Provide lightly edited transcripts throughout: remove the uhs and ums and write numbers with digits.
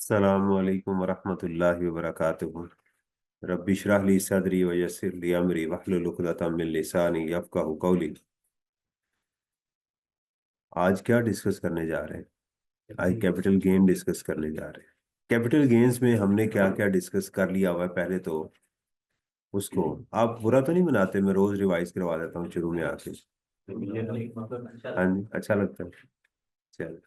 अस्सलामु अलैकुम वरहमतुल्लाहि वबरकातुहू। रब्बि इश्रह ली सदरी व यस्सिर ली अमरी वहलुल उक़दतम मिन लिसानी यफ़क़हू क़ौली। आज क्या डिस्कस करने जा रहे हैं? आज कैपिटल गेन डिस्कस करने जा रहे हैं। कैपिटल गेन्स में हमने क्या क्या डिस्कस कर लिया हुआ है पहले तो उसको आप बुरा तो नहीं मनाते? मैं रोज रिवाइज करवा देता हूँ शुरू में आके। हाँ जी, अच्छा लगता है। चल,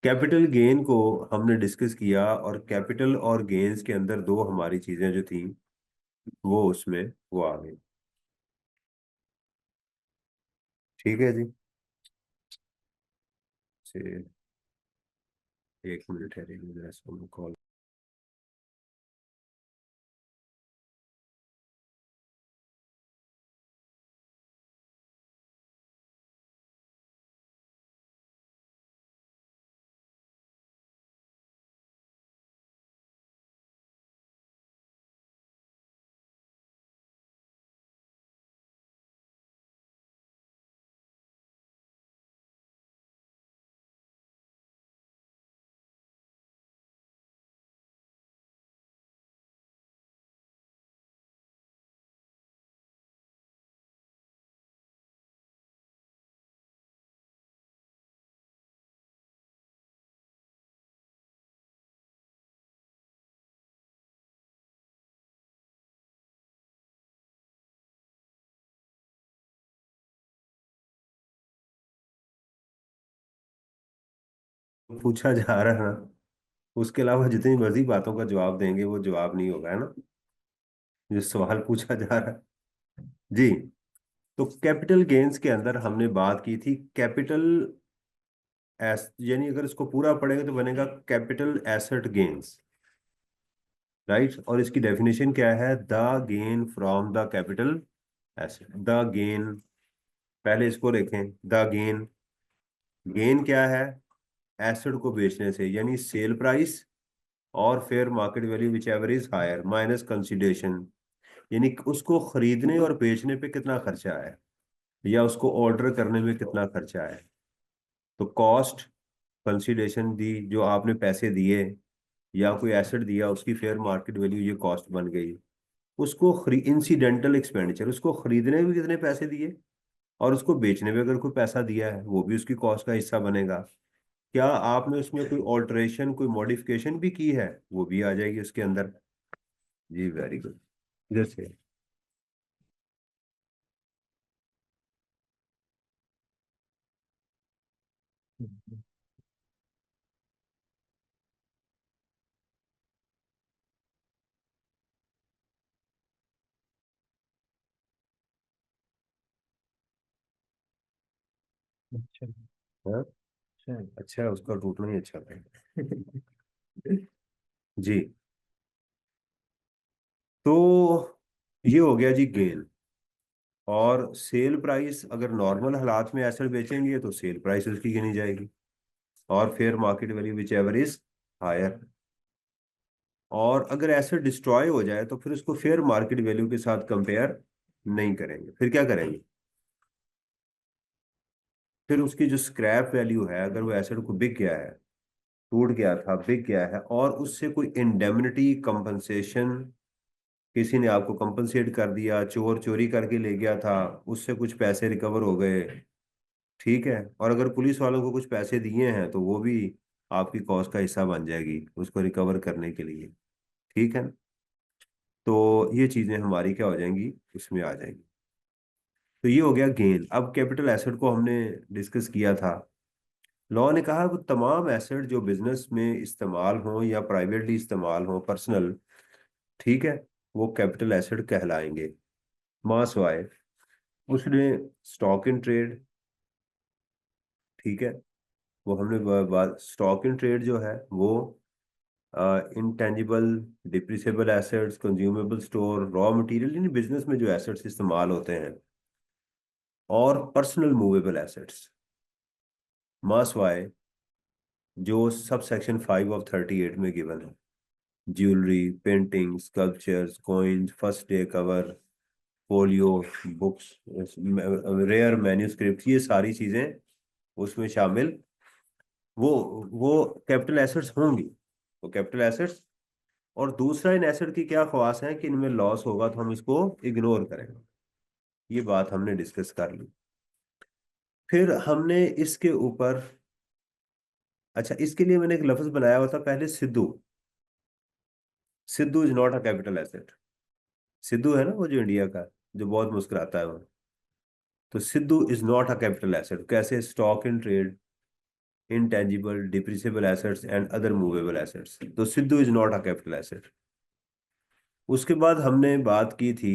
कैपिटल गेन को हमने डिस्कस किया और कैपिटल और गेन्स के अंदर दो हमारी चीजें जो थी वो उसमें वो आ गई। ठीक है जी। से एक मिनट है, जरा इसको कॉल। पूछा जा रहा है ना, उसके अलावा जितनी मर्जी बातों का जवाब देंगे वो जवाब नहीं होगा, है ना? जो सवाल पूछा जा रहा है। जी। तो कैपिटल गेन्स के अंदर हमने बात की थी कैपिटल एस, यानी अगर इसको पूरा पढ़ेंगे तो बनेगा कैपिटल एसेट गेन्स। राइट, और इसकी डेफिनेशन क्या है? The gain from the capital asset. The gain, पहले इसको देखें। द गेन, गेन क्या है? एसेट को बेचने से, यानी सेल प्राइस और fair market value whichever is higher minus consideration, यानी उसको खरीदने और बेचने पे कितना खर्चा है या उसको ऑर्डर करने में कितना खर्चा है। तो कॉस्ट, कंसिडरेशन दी, जो आपने पैसे दिए या कोई एसेट दिया उसकी फेयर मार्केट वैल्यू, ये कॉस्ट बन गई। उसको इंसिडेंटल एक्सपेंडिचर, उसको खरीदने में कितने पैसे दिए और उसको बेचने में अगर कोई पैसा दिया है वो भी उसकी कॉस्ट का हिस्सा बनेगा। क्या आपने उसमें कोई ऑल्टरेशन, कोई मॉडिफिकेशन भी की है, वो भी आ जाएगी उसके अंदर। जी, वेरी गुड। इधर से। अच्छा। हाँ, अच्छा अच्छा, उसका टूटना ही अच्छा था। जी। तो ये हो गया जी गेन। और सेल प्राइस, अगर नॉर्मल हालात में एसेट बेचेंगे तो सेल प्राइस उसकी गिनी जाएगी और fair market value whichever is higher. और अगर एसेट डिस्ट्रॉय हो जाए तो फिर उसको फेयर मार्केट वैल्यू के साथ कंपेयर नहीं करेंगे, फिर क्या करेंगे? फिर उसकी जो स्क्रैप वैल्यू है, अगर वो एसेट को बिक गया है, टूट गया था, बिक गया है, और उससे कोई इंडेमनिटी कंपनसेशन, किसी ने आपको कंपनसेट कर दिया, चोर चोरी करके ले गया था, उससे कुछ पैसे रिकवर हो गए, ठीक है, और अगर पुलिस वालों को कुछ पैसे दिए हैं तो वो भी आपकी कॉस्ट का हिस्सा बन जाएगी उसको रिकवर करने के लिए। ठीक है, तो ये चीजें हमारी क्या हो जाएंगी, उसमें आ जाएंगी। तो ये हो गया गेन। अब कैपिटल एसेट को हमने डिस्कस किया था। लॉ ने कहा वो तमाम एसेट जो बिजनेस में इस्तेमाल हो या प्राइवेटली इस्तेमाल हो, पर्सनल, ठीक है, वो कैपिटल एसेट कहलाएंगे। मास वाई, उसने स्टॉक इन ट्रेड, ठीक है, वो हमने बात, स्टॉक इन ट्रेड जो है वो intangible depreciable assets, consumable store, raw material, इन बिजनेस में जो एसेट्स इस्तेमाल होते हैं, और पर्सनल मूवेबल एसेट्स, मास वाई, जो सब सेक्शन 5 of 38 में गिवन है। Jewellery, painting, sculptures, coins, first day cover, folio, books, rare manuscript, ये सारी चीजें उसमें शामिल, वो वो कैपिटल एसेट्स होंगी। वो कैपिटल एसेट्स। और दूसरा, इन एसेट की क्या ख्वास है कि इनमें लॉस होगा तो हम इसको इग्नोर करेंगे। ये बात हमने डिस्कस कर ली। फिर हमने इसके ऊपर, अच्छा, इसके लिए मैंने एक लफ्ज बनाया हुआ था पहले, Sidhu. Sidhu is not a capital asset. Sidhu है ना वो, जो इंडिया का, जो बहुत मुस्कुराता है वो। तो Sidhu is not a capital asset. कैसे? Stock in trade, intangible depreciable assets and other movable assets, तो Sidhu is not a capital asset. उसके बाद हमने बात की थी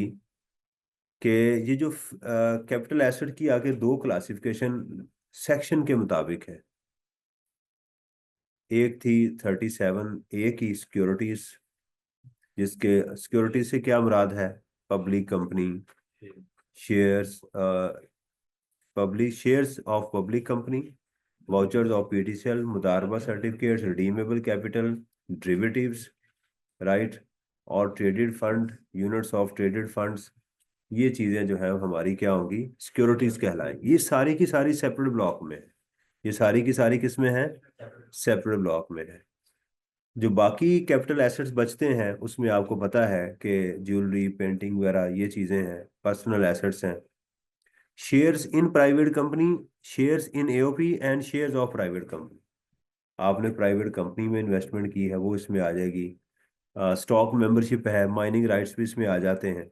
कि ये जो कैपिटल एसेट की आगे दो क्लासिफिकेशन सेक्शन के मुताबिक है। एक थी 37A की, सिक्योरिटीज, जिसके सिक्योरिटी से क्या मुराद है? Public company shares, public shares of public company, vouchers of PTCL, मुदारबा certificates, redeemable capital, derivatives, right, और traded fund, units of traded funds. ये चीजें जो है हमारी क्या होंगी? सिक्योरिटीज कहलाएंगी। ये सारी की सारी सेपरेट ब्लॉक में है। ये सारी की सारी किसमें है? सेपरेट ब्लॉक में है। जो बाकी कैपिटल एसेट्स बचते हैं उसमें आपको पता है कि ज्वेलरी, पेंटिंग वगैरह ये चीजें हैं, पर्सनल एसेट्स हैं। Shares in private company, shares in AOP and shares of private company. आपने प्राइवेट कंपनी में इन्वेस्टमेंट की है वो इसमें आ जाएगी। स्टॉक मेंबरशिप है, माइनिंग राइट्स भी इसमें आ जाते हैं।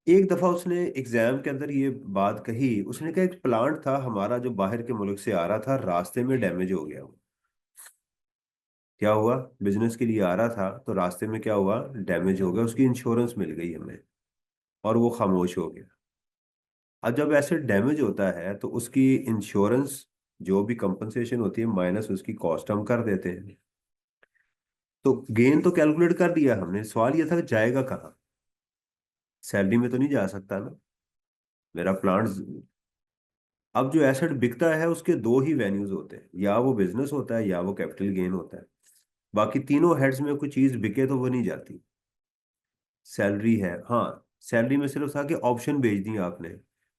एक दफा उसने एग्जाम के अंदर ये बात कही, उसने कहा एक प्लांट था हमारा जो बाहर के मुल्क से आ रहा था, रास्ते में डैमेज हो गया वो। क्या हुआ? बिजनेस के लिए आ रहा था तो रास्ते में क्या हुआ? डैमेज हो गया। उसकी इंश्योरेंस मिल गई हमें और वो खामोश हो गया। अब जब ऐसे डैमेज होता है तो उसकी इंश्योरेंस, जो भी कंपनसेशन होती है माइनस उसकी कॉस्ट हम कर देते हैं। तो गेन तो कैलकुलेट कर दिया हमने, सवाल ये था कि जाएगा कहाँ? सैलरी में तो नहीं जा सकता ना मेरा प्लांट। अब जो एसेट बिकता है उसके दो ही वेन्यूज होते हैं, या वो बिजनेस होता है या वो कैपिटल गेन होता है। बाकी तीनों हेड्स में कोई चीज बिके तो वो नहीं जाती। सैलरी है, हाँ, सैलरी में सिर्फ था कि ऑप्शन भेज दिए आपने,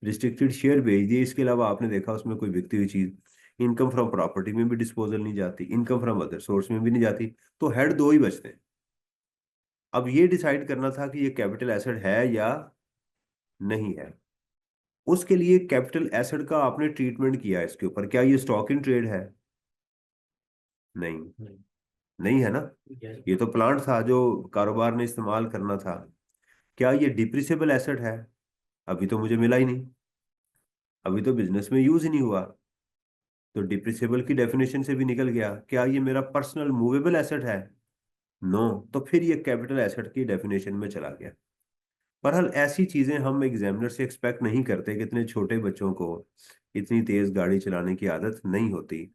रिस्ट्रिक्टेड शेयर भेज दिए, इसके अलावा आपने देखा उसमें कोई बिकती हुई चीज। इनकम फ्रॉम प्रॉपर्टी में भी डिस्पोजल नहीं जाती, इनकम फ्रॉम अदर सोर्स में भी नहीं जाती। तो हेड दो ही बचते हैं। अब ये डिसाइड करना था कि ये कैपिटल एसेट है या नहीं है। उसके लिए कैपिटल एसेट का आपने ट्रीटमेंट किया है इसके ऊपर। क्या ये स्टॉक इन ट्रेड है? नहीं, नहीं है ना। ये तो प्लांट था जो कारोबार ने इस्तेमाल करना था। क्या ये डिप्रिसिएबल एसेट है? अभी तो मुझे मिला ही नहीं, अभी तो बिजनेस में यूज ही नहीं हुआ। तो डिप्रिसिएबल की डेफिनेशन से भी निकल गया। क्या ये मेरा पर्सनल मूवेबल एसेट है? नो। तो फिर ये कैपिटल एसेट की डेफिनेशन में चला गया। बहरहाल ऐसी चीजें हम एग्जामिनर से एक्सपेक्ट नहीं करते कि इतने छोटे बच्चों को इतनी तेज गाड़ी चलाने की आदत नहीं होती।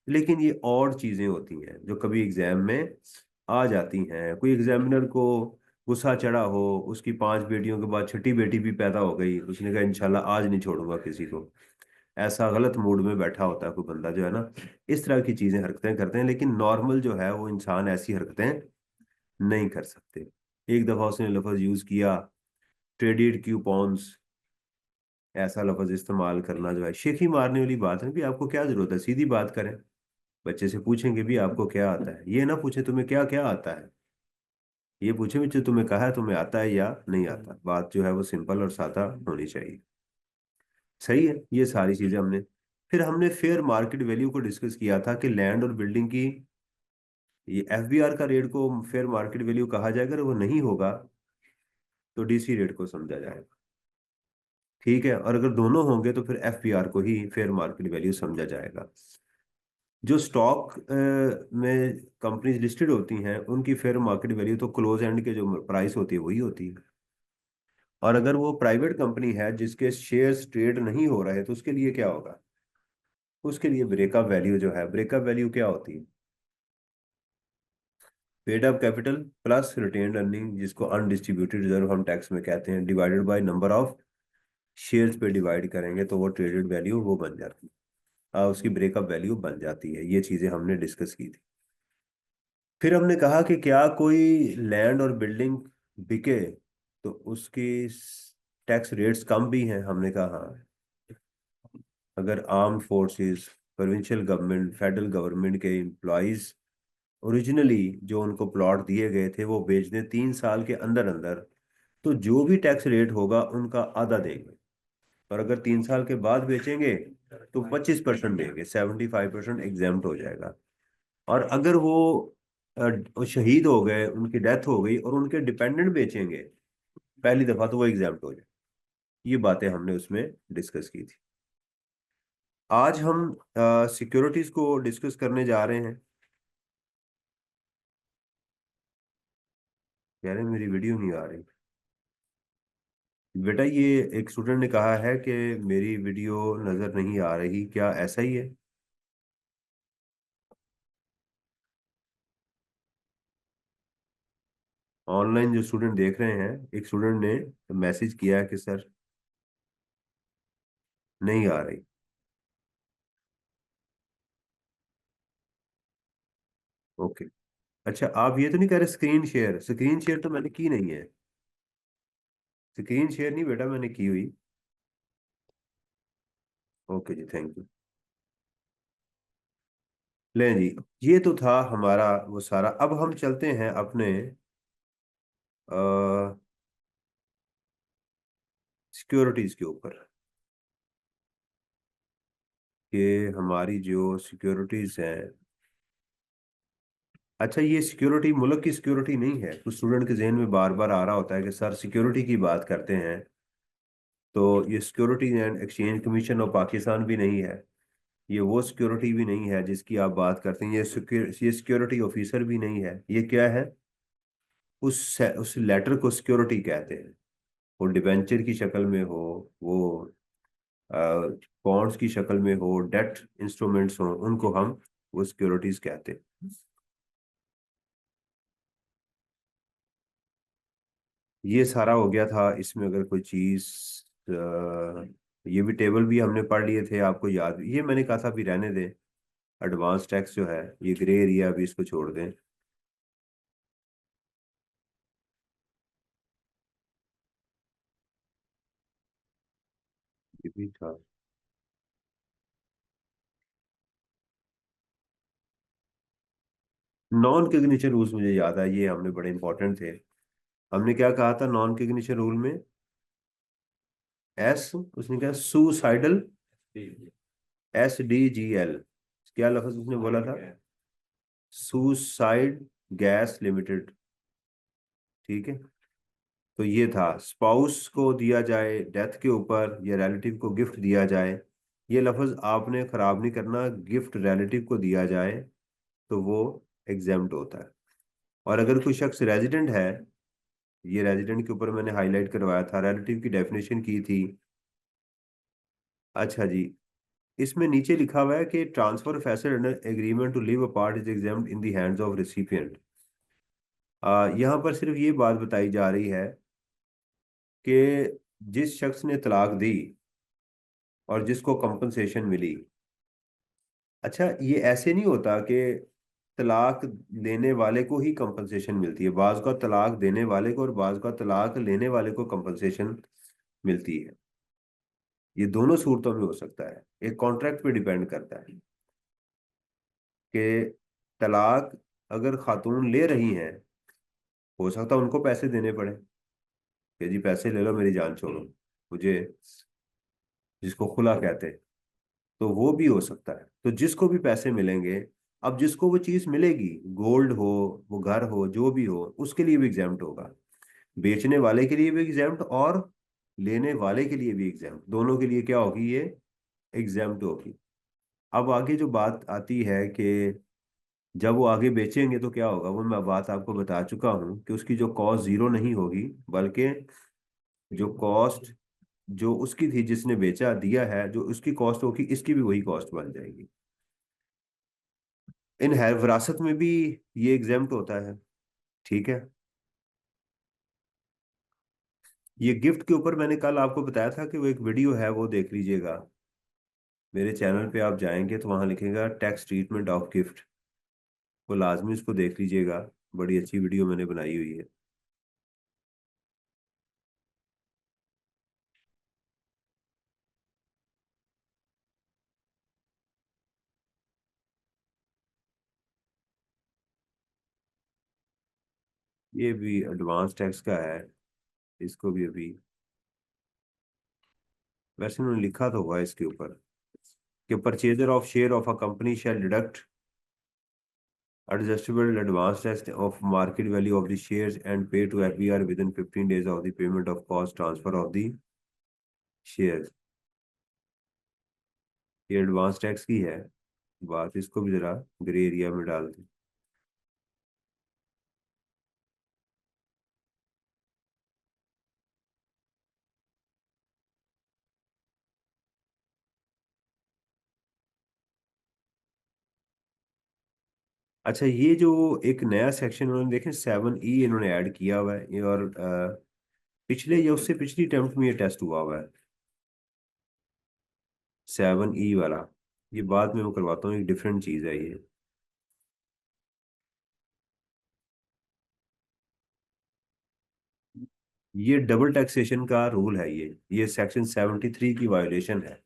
लेकिन ये और चीजें होती हैं जो कभी एग्जाम में आ जाती हैं। कोई एग्जामिनर को गुस्सा चढ़ा हो, उसकी 5 बेटियों के बाद छठी बेटी भी पैदा हो गई, उसने कहा इंशाल्लाह आज नहीं छोड़ूंगा किसी को। ऐसा गलत मूड में बैठा होता है कोई बंदा जो है ना, इस तरह की चीजें हरकतें करते हैं। लेकिन नॉर्मल जो है वो इंसान ऐसी हरकतें नहीं कर सकते। एक दफा उसने लफ्ज यूज किया, ट्रेडेड क्यूपॉन्स। ऐसा लफ्ज इस्तेमाल करना जो है शेखी मारने वाली बात है। भी आपको क्या जरूरत है, सीधी बात करें। बच्चे से पूछेंगे भी आपको क्या आता है, ये ना पूछे तुम्हें क्या क्या आता है। ये पूछे भी जो तुम्हें कहा है तुम्हें आता है या नहीं आता। बात जो है वो सिंपल और सादा होनी चाहिए। सही है। ये सारी चीजें हमने, फिर हमने फेयर मार्केट वैल्यू को डिस्कस किया था कि लैंड और बिल्डिंग की, ये एफबीआर का रेट को फेयर मार्केट वैल्यू कहा जाएगा। अगर वो नहीं होगा तो डीसी रेट को समझा जाएगा। ठीक है, और अगर दोनों होंगे तो फिर एफबीआर को ही फेयर मार्केट वैल्यू समझा जाएगा। जो स्टॉक में कंपनीज लिस्टेड होती हैं उनकी फेयर मार्केट वैल्यू तो क्लोज एंड के जो प्राइस होती है वही होती है। और अगर वो प्राइवेट कंपनी है जिसके शेयर्स ट्रेड नहीं हो रहे तो उसके लिए क्या होगा? उसके लिए ब्रेकअप वैल्यू जो है, ब्रेकअप वैल्यू क्या होती है? Paid up capital plus retained earning, जिसको अनडिस्ट्रीब्यूटेड रिजर्व हम टैक्स में कहते हैं, divided by number of shares पे डिवाइड करेंगे तो वो ट्रेडेड वैल्यू वो बन जाती है। उसकी ब्रेकअप वैल्यू बन जाती है। ये चीजें हमने डिस्कस की थी। फिर हमने कहा कि क्या कोई लैंड और बिल्डिंग बिके तो उसकी टैक्स रेट्स कम भी हैं। हमने कहा हाँ। अगर arm forces provincial government, federal government के एम्प्लॉयज ओरिजिनली जो उनको प्लॉट दिए गए थे वो बेच दें 3 साल के अंदर अंदर, तो जो भी टैक्स रेट होगा उनका आधा देंगे। और अगर 3 साल के बाद बेचेंगे तो 25% देंगे, 75% एग्जाम्प्ट हो जाएगा। और अगर वो शहीद हो गए, उनकी डेथ हो गई और उनके डिपेंडेंट बेचेंगे पहली दफा, तो वो एग्जाम्प्ट हो जाए। ये बातें हमने उसमें डिस्कस की थी। आज हम सिक्योरिटीज को डिस्कस करने जा रहे हैं। कह रहे हैं मेरी वीडियो नहीं आ रही। बेटा ये एक स्टूडेंट ने कहा है कि मेरी वीडियो नजर नहीं आ रही, क्या ऐसा ही है? ऑनलाइन जो स्टूडेंट देख रहे हैं, एक स्टूडेंट ने मैसेज किया है कि सर नहीं आ रही। ओके। अच्छा, आप ये तो नहीं कह रहे स्क्रीन शेयर? स्क्रीन शेयर तो मैंने की नहीं है। स्क्रीन शेयर नहीं बेटा मैंने की हुई। ओके जी, थैंक यू। ले जी, ये तो था हमारा वो सारा। अब हम चलते हैं अपने सिक्योरिटीज के ऊपर, कि हमारी जो सिक्योरिटीज हैं। अच्छा, ये सिक्योरिटी मुल्क की सिक्योरिटी नहीं है। कुछ स्टूडेंट के जहन में बार बार आ रहा होता है कि सर सिक्योरिटी की बात करते हैं, तो ये security and exchange commission of Pakistan भी नहीं है, ये वो सिक्योरिटी भी नहीं है जिसकी आप बात करते हैं, ये सिक्योरिटी ऑफिसर भी नहीं है। ये क्या है? उस लेटर को सिक्योरिटी कहते हैं। वो डिबेंचर की शक्ल में हो, वो बॉन्ड्स की शक्ल में हो, डेट इंस्ट्रूमेंट्स हो, उनको हम वो सिक्योरिटीज कहते हैं। ये सारा हो गया था। इसमें अगर कोई चीज, ये भी टेबल भी हमने पढ़ लिए थे, आपको याद? ये मैंने कहा था अभी रहने दें। एडवांस टैक्स जो है, ये ग्रे एरिया, अभी इसको छोड़ दें। ये भी था। नॉन कॉग्निशन रूल्स मुझे याद है, ये हमने बड़े इंपॉर्टेंट थे। हमने क्या कहा था नॉन कॉग्निशन रूल में? एस, उसने कहा सुसाइडल, SDGL। क्या लफ्ज उसने बोला था? Suicide gas limited. ठीक है। तो ये था, स्पाउस को दिया जाए डेथ के ऊपर या रिलेटिव को गिफ्ट दिया जाए, ये लफ्ज आपने खराब नहीं करना। गिफ्ट रिलेटिव को दिया जाए तो वो एग्जेम्प्ट होता है। और अगर कोई शख्स रेजिडेंट है, ये रेजिडेंट के ऊपर मैंने हाईलाइट करवाया था, रिलेटिव की डेफिनेशन की थी। अच्छा जी, इसमें नीचे लिखा हुआ है कि ट्रांसफर फैसल under agreement to live apart is exempt in the hands of recipient. यहाँ पर सिर्फ ये बात बताई जा रही है कि जिस शख्स ने तलाक दी और जिसको कंपनसेशन मिली। अच्छा, ये ऐसे नहीं होता कि तलाक लेने वाले को ही कंपनसेशन मिलती है, बाज का तलाक देने वाले को और बाज का तलाक लेने वाले को कंपनसेशन मिलती है। ये दोनों सूरतों में हो सकता है, एक कॉन्ट्रैक्ट पे डिपेंड करता है कि तलाक अगर खातून ले रही हैं, हो सकता है उनको पैसे देने पड़े कि जी पैसे ले लो मेरी जान छोड़ो मुझे, जिसको खुला कहते हैं। तो वो भी हो सकता है। तो जिसको भी पैसे मिलेंगे, अब जिसको वो चीज मिलेगी, गोल्ड हो, वो घर हो, जो भी हो, उसके लिए भी एग्जाम्प्ट होगा। बेचने वाले के लिए भी एग्जाम्प्ट और लेने वाले के लिए भी एग्जाम्प्ट, दोनों के लिए क्या होगी ये? एग्जाम्प्ट होगी। अब आगे जो बात आती है कि जब वो आगे बेचेंगे तो क्या होगा, वो मैं बात आपको बता चुका हूँ कि उसकी जो कॉस्ट जीरो नहीं होगी, बल्कि जो कॉस्ट जो उसकी थी, जिसने बेचा दिया है, जो उसकी कॉस्ट होगी, इसकी भी वही कॉस्ट बन जाएगी। इन है विरासत में भी ये एग्जाम्प्ट होता है। ठीक है। ये गिफ्ट के ऊपर मैंने कल आपको बताया था कि वो एक वीडियो है, वो देख लीजिएगा। मेरे चैनल पे आप जाएंगे तो वहां लिखेगा टैक्स ट्रीटमेंट ऑफ गिफ्ट, वो लाजमी उसको देख लीजिएगा। बड़ी अच्छी वीडियो मैंने बनाई हुई है। ये भी एडवांस टैक्स का है, इसको भी अभी, वैसे उन्होंने लिखा तो हुआ है इसके ऊपर कि purchaser of share of a company shall deduct adjustable advance tax of market value of the shares and pay to FBR within 15 days of the payment of cost transfer of the shares। ये advance tax की है बात, इसको भी जरा grey area में डाल दें। अच्छा, ये जो एक नया सेक्शन उन्होंने देखें 7E इन्होंने ऐड किया हुआ है, ये और पिछले या उससे पिछली अटेम्प्ट में ये टेस्ट हुआ हुआ है 7E वाला। ये बाद में मैं करवाता हूँ, एक डिफरेंट चीज़ है ये। ये डबल टैक्सेशन का रूल है ये सेक्शन 73 की वायोलेशन है।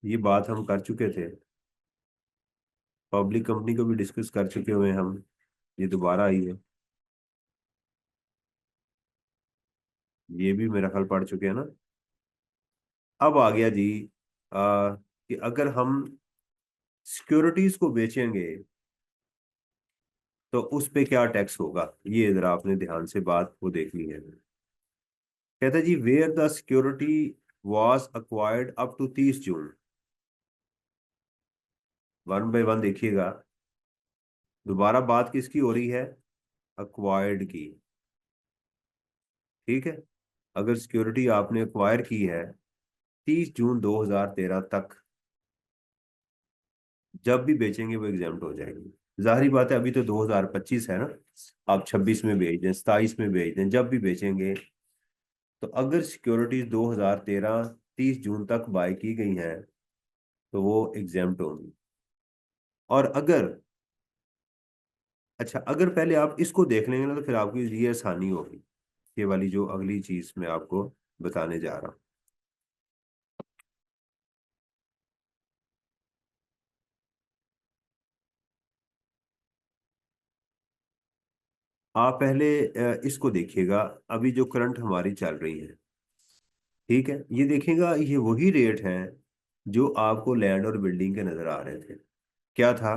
ये बात हम कर चुके थे, पब्लिक कंपनी को भी डिस्कस कर चुके हुए हैं हम, ये दोबारा आई है। ये भी मेरा ख्याल पढ़ चुके हैं ना। अब आ गया जी, कि अगर हम सिक्योरिटीज को बेचेंगे तो उस पे क्या टैक्स होगा, ये जरा आपने ध्यान से बात को देखनी है। कहता है जी, where the security was acquired up to 30 June, one by one देखिएगा। दोबारा बात किसकी हो रही है, अक्वायर्ड की। ठीक है, अगर सिक्योरिटी आपने अक्वायर की है 30 जून 2013 तक, जब भी बेचेंगे वो एग्जाम्प्ट हो जाएंगे। जाहिर बात है, अभी तो 2025 है ना, आप 26 में बेच दें, 27 में बेच दें, जब भी बेचेंगे, तो अगर सिक्योरिटीज 2013 30 जून तक बाय की गई हैं तो वो एग्जाम्प्ट होंगी। और अगर, अच्छा अगर पहले आप इसको देख लेंगे ना तो फिर आपकी ये आसानी होगी, ये वाली जो अगली चीज मैं आपको बताने जा रहा हूँ। आप पहले इसको देखिएगा, अभी जो करंट हमारी चल रही है, ठीक है, ये देखिएगा, ये वही रेट हैं जो आपको लैंड और बिल्डिंग के नजर आ रहे थे। क्या था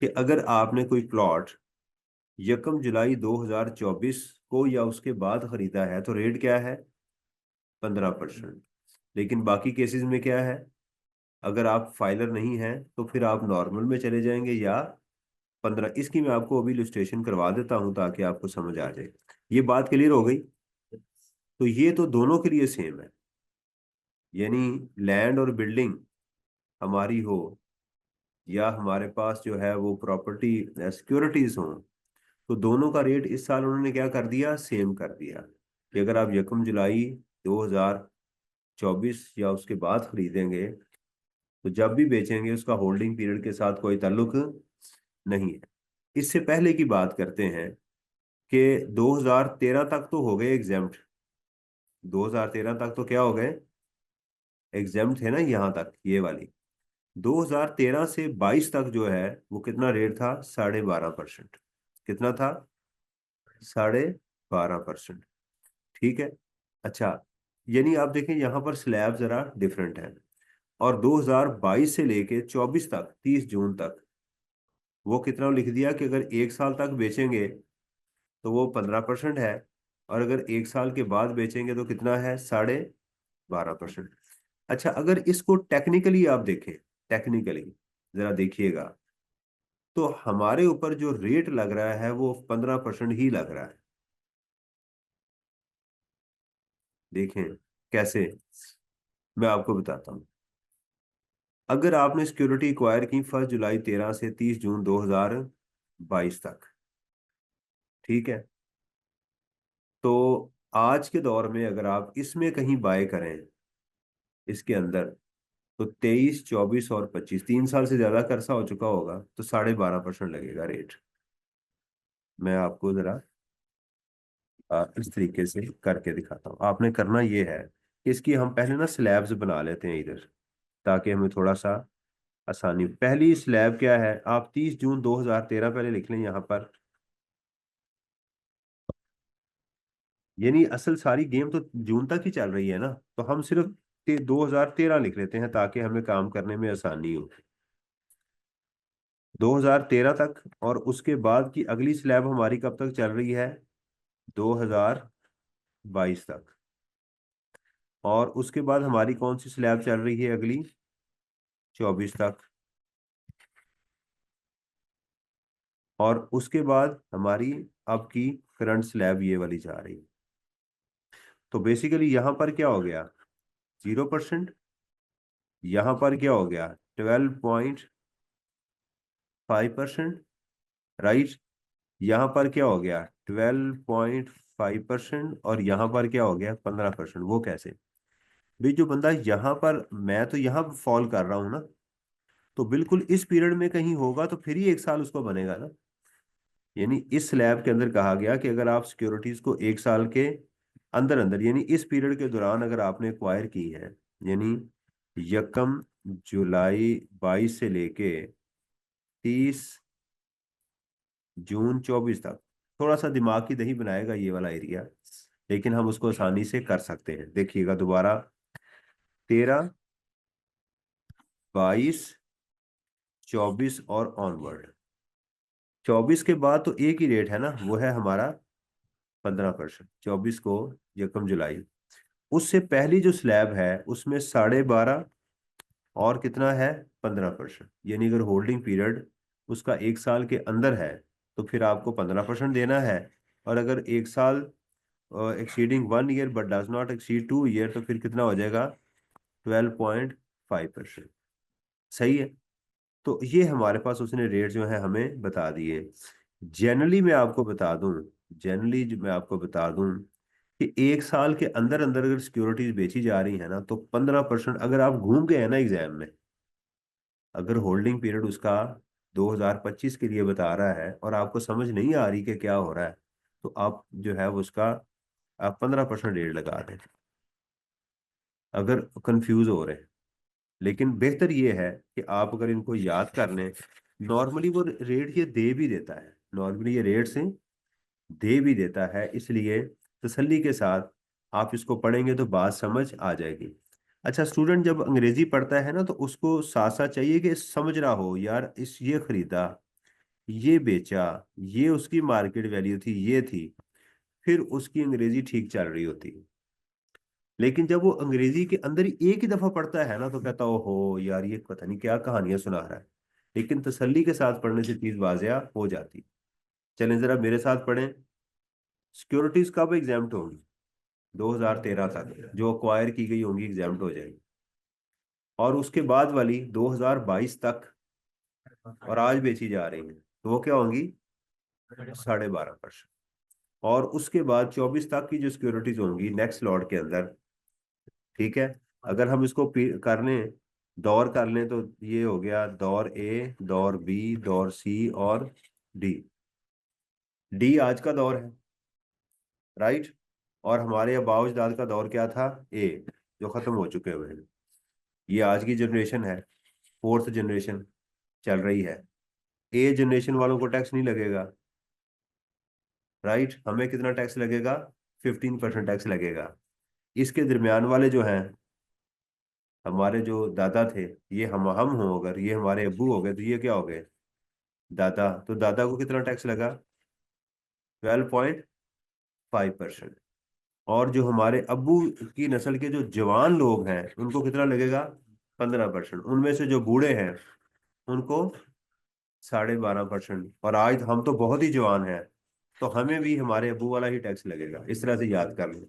कि अगर आपने कोई प्लॉट 1 जुलाई 2024 को या उसके बाद खरीदा है तो रेट क्या है, 15%। लेकिन बाकी केसेस में क्या है, अगर आप फाइलर नहीं हैं तो फिर आप नॉर्मल में चले जाएंगे या 15। इसकी मैं आपको अभी इलस्ट्रेशन करवा देता हूं ताकि आपको समझ आ जाए। ये बात क्लियर हो गई। तो ये तो दोनों के लिए सेम है, यानी लैंड और बिल्डिंग हमारी हो या हमारे पास जो है वो प्रॉपर्टी सिक्योरिटीज हो, तो दोनों का रेट इस साल उन्होंने क्या कर दिया, सेम कर दिया। कि अगर आप 1 जुलाई 2024 या उसके बाद खरीदेंगे तो जब भी बेचेंगे उसका होल्डिंग पीरियड के साथ कोई ताल्लुक नहीं है। इससे पहले की बात करते हैं कि 2013 तक तो हो गए एग्जेम्प्ट, 2013 तक तो क्या हो गए, एग्जेम्प्ट है ना यहाँ तक ये वाली। 2013 से 22 तक जो है वो कितना रेट था, 12.5%। कितना था, 12.5%। ठीक है। अच्छा, यानी आप देखें यहाँ पर स्लैब जरा डिफरेंट है। और 2022 से लेके 24 तक, 30 जून तक, वो कितना लिख दिया कि अगर 1 साल तक बेचेंगे तो वो 15% है, और अगर 1 साल के बाद बेचेंगे तो कितना है, 12.5%। अच्छा, अगर इसको टेक्निकली आप देखें, टेक्निकली जरा देखिएगा, तो हमारे ऊपर जो रेट लग रहा है वो 15% ही लग रहा है। देखें कैसे, मैं आपको बताता हूँ। अगर आपने सिक्योरिटी एक्वायर की 1 जुलाई 2013 से 30 जून 2022 तक, ठीक है, तो आज के दौर में अगर आप इसमें कहीं बाय करें, इसके अंदर, तो 23 24 और 25, 3 साल से ज्यादा का अरसा हो चुका होगा, तो 12.5% लगेगा रेट। मैं आपको जरा इस तरीके से करके दिखाता हूँ। आपने करना ये है कि इसकी हम पहले ना स्लैब्स बना लेते हैं इधर, ताकि हमें थोड़ा सा आसानी। पहली स्लैब क्या है, आप 30 जून 2013 पहले लिख लें यहाँ पर। यानी असल सारी गेम तो जून तक ही चल रही है ना, तो हम सिर्फ 2013 लिख लेते हैं ताकि हमें काम करने में आसानी हो। 2013 तक, और उसके बाद की अगली स्लैब हमारी कब तक चल रही है? 2022 तक। और उसके बाद हमारी कौन सी स्लैब चल रही है अगली? 24 तक। और उसके बाद हमारी अब की करंट स्लैब ये वाली जा रही है। तो बेसिकली यहां पर क्या हो गया? 0%। यहां पर क्या हो गया? 12.5%। राइट। यहां पर क्या हो गया? 12.5%। और यहां पर क्या हो गया? 15%। वो कैसे? भाई जो बंदा यहां पर, मैं तो यहां फॉल कर रहा हूं ना, तो बिल्कुल इस पीरियड में कहीं होगा तो फिर ही एक साल उसको बनेगा ना। यानी इस स्लैब के अंदर कहा गया कि अगर आप सिक्योरिटीज को एक साल के अंदर अंदर, यानी इस पीरियड के दौरान अगर आपने एक्वायर की है, यानी 1 जुलाई 22 से लेके 30 जून 24 तक। थोड़ा सा दिमाग की दही बनाएगा ये वाला एरिया, लेकिन हम उसको आसानी से कर सकते हैं। देखिएगा दोबारा, 13, 22, 24 और ऑनवर्ड। 24 के बाद तो एक ही रेट है ना, वो है हमारा 15%। 24 को 1 जुलाई, उससे पहली जो स्लैब है उसमें 12.5 और कितना है? 15%। यानी अगर होल्डिंग पीरियड उसका एक साल के अंदर है तो फिर आपको 15% देना है। और अगर एक साल exceeding 1 year but does not exceed 2 year, तो फिर कितना हो जाएगा? 12.5%। सही है। तो ये हमारे पास उसने रेट जो है हमें बता दिए। जनरली मैं आपको बता दूं, जनरली जो मैं आपको बता दूं कि एक साल के अंदर अंदर अगर सिक्योरिटीज बेची जा रही है ना, तो 15%। अगर आप घूम गए हैं ना एग्जाम में, अगर होल्डिंग पीरियड उसका 2025 के लिए बता रहा है और आपको समझ नहीं आ रही कि क्या हो रहा है, तो आप जो है वो उसका आप 15% रेट लगा दें अगर कंफ्यूज हो रहे हैं। लेकिन बेहतर ये है कि आप अगर इनको याद कर लें, नॉर्मली वो रेट ये दे भी देता है, नॉर्मली ये रेट से दे भी देता है, इसलिए तसल्ली के साथ आप इसको पढ़ेंगे तो बात समझ आ जाएगी। अच्छा, स्टूडेंट जब अंग्रेजी पढ़ता है ना, तो उसको साथ साथ चाहिए कि समझ रहा हो यार, इस ये खरीदा, ये बेचा, ये उसकी मार्केट वैल्यू थी, ये थी, फिर उसकी अंग्रेजी ठीक चल रही होती है। लेकिन जब वो अंग्रेजी के अंदर ही एक ही दफा पढ़ता है ना, तो कहता हो यार ये पता नहीं क्या कहानियां सुना रहा है। लेकिन तसल्ली के साथ पढ़ने से चीज वाजिया हो जाती। चलें जरा मेरे साथ पढ़ें। सिक्योरिटीज कब एग्जाम्प्ट होंगी? 2013 तक जो अक्वायर की गई होंगी एग्जाम्प्ट हो जाएगी। और उसके बाद वाली 2022 तक और आज बेची जा रही हैं, तो वो क्या होंगी? 12.5%। और उसके बाद 24 तक की जो सिक्योरिटीज होंगी नेक्स्ट लॉट के अंदर, ठीक है, अगर हम इसको कर लें, दौर कर लें, तो ये हो गया दौर ए, दौर बी, दौर सी और डी। डी आज का दौर है, राइट। और हमारे अबाउजदाद का दौर क्या था? ए, जो खत्म हो चुके हुए हैं। ये आज की जनरेशन है, फोर्थ जनरेशन चल रही है। ए जनरेशन वालों को टैक्स नहीं लगेगा, राइट। हमें कितना टैक्स लगेगा? 15% टैक्स लगेगा। इसके दरमियान वाले जो हैं, हमारे जो दादा थे, ये हम हो, अगर ये हमारे अब्बू हो गए, तो ये क्या हो गए? दादा। तो दादा को कितना टैक्स लगा? 12.5%। और जो हमारे अब्बू की नस्ल के जो जवान लोग हैं उनको कितना लगेगा? 15%। उनमें से जो बूढ़े हैं उनको 12.5%। और आज हम तो बहुत ही जवान हैं, तो हमें भी हमारे अब्बू वाला ही टैक्स लगेगा। इस तरह से याद कर लें।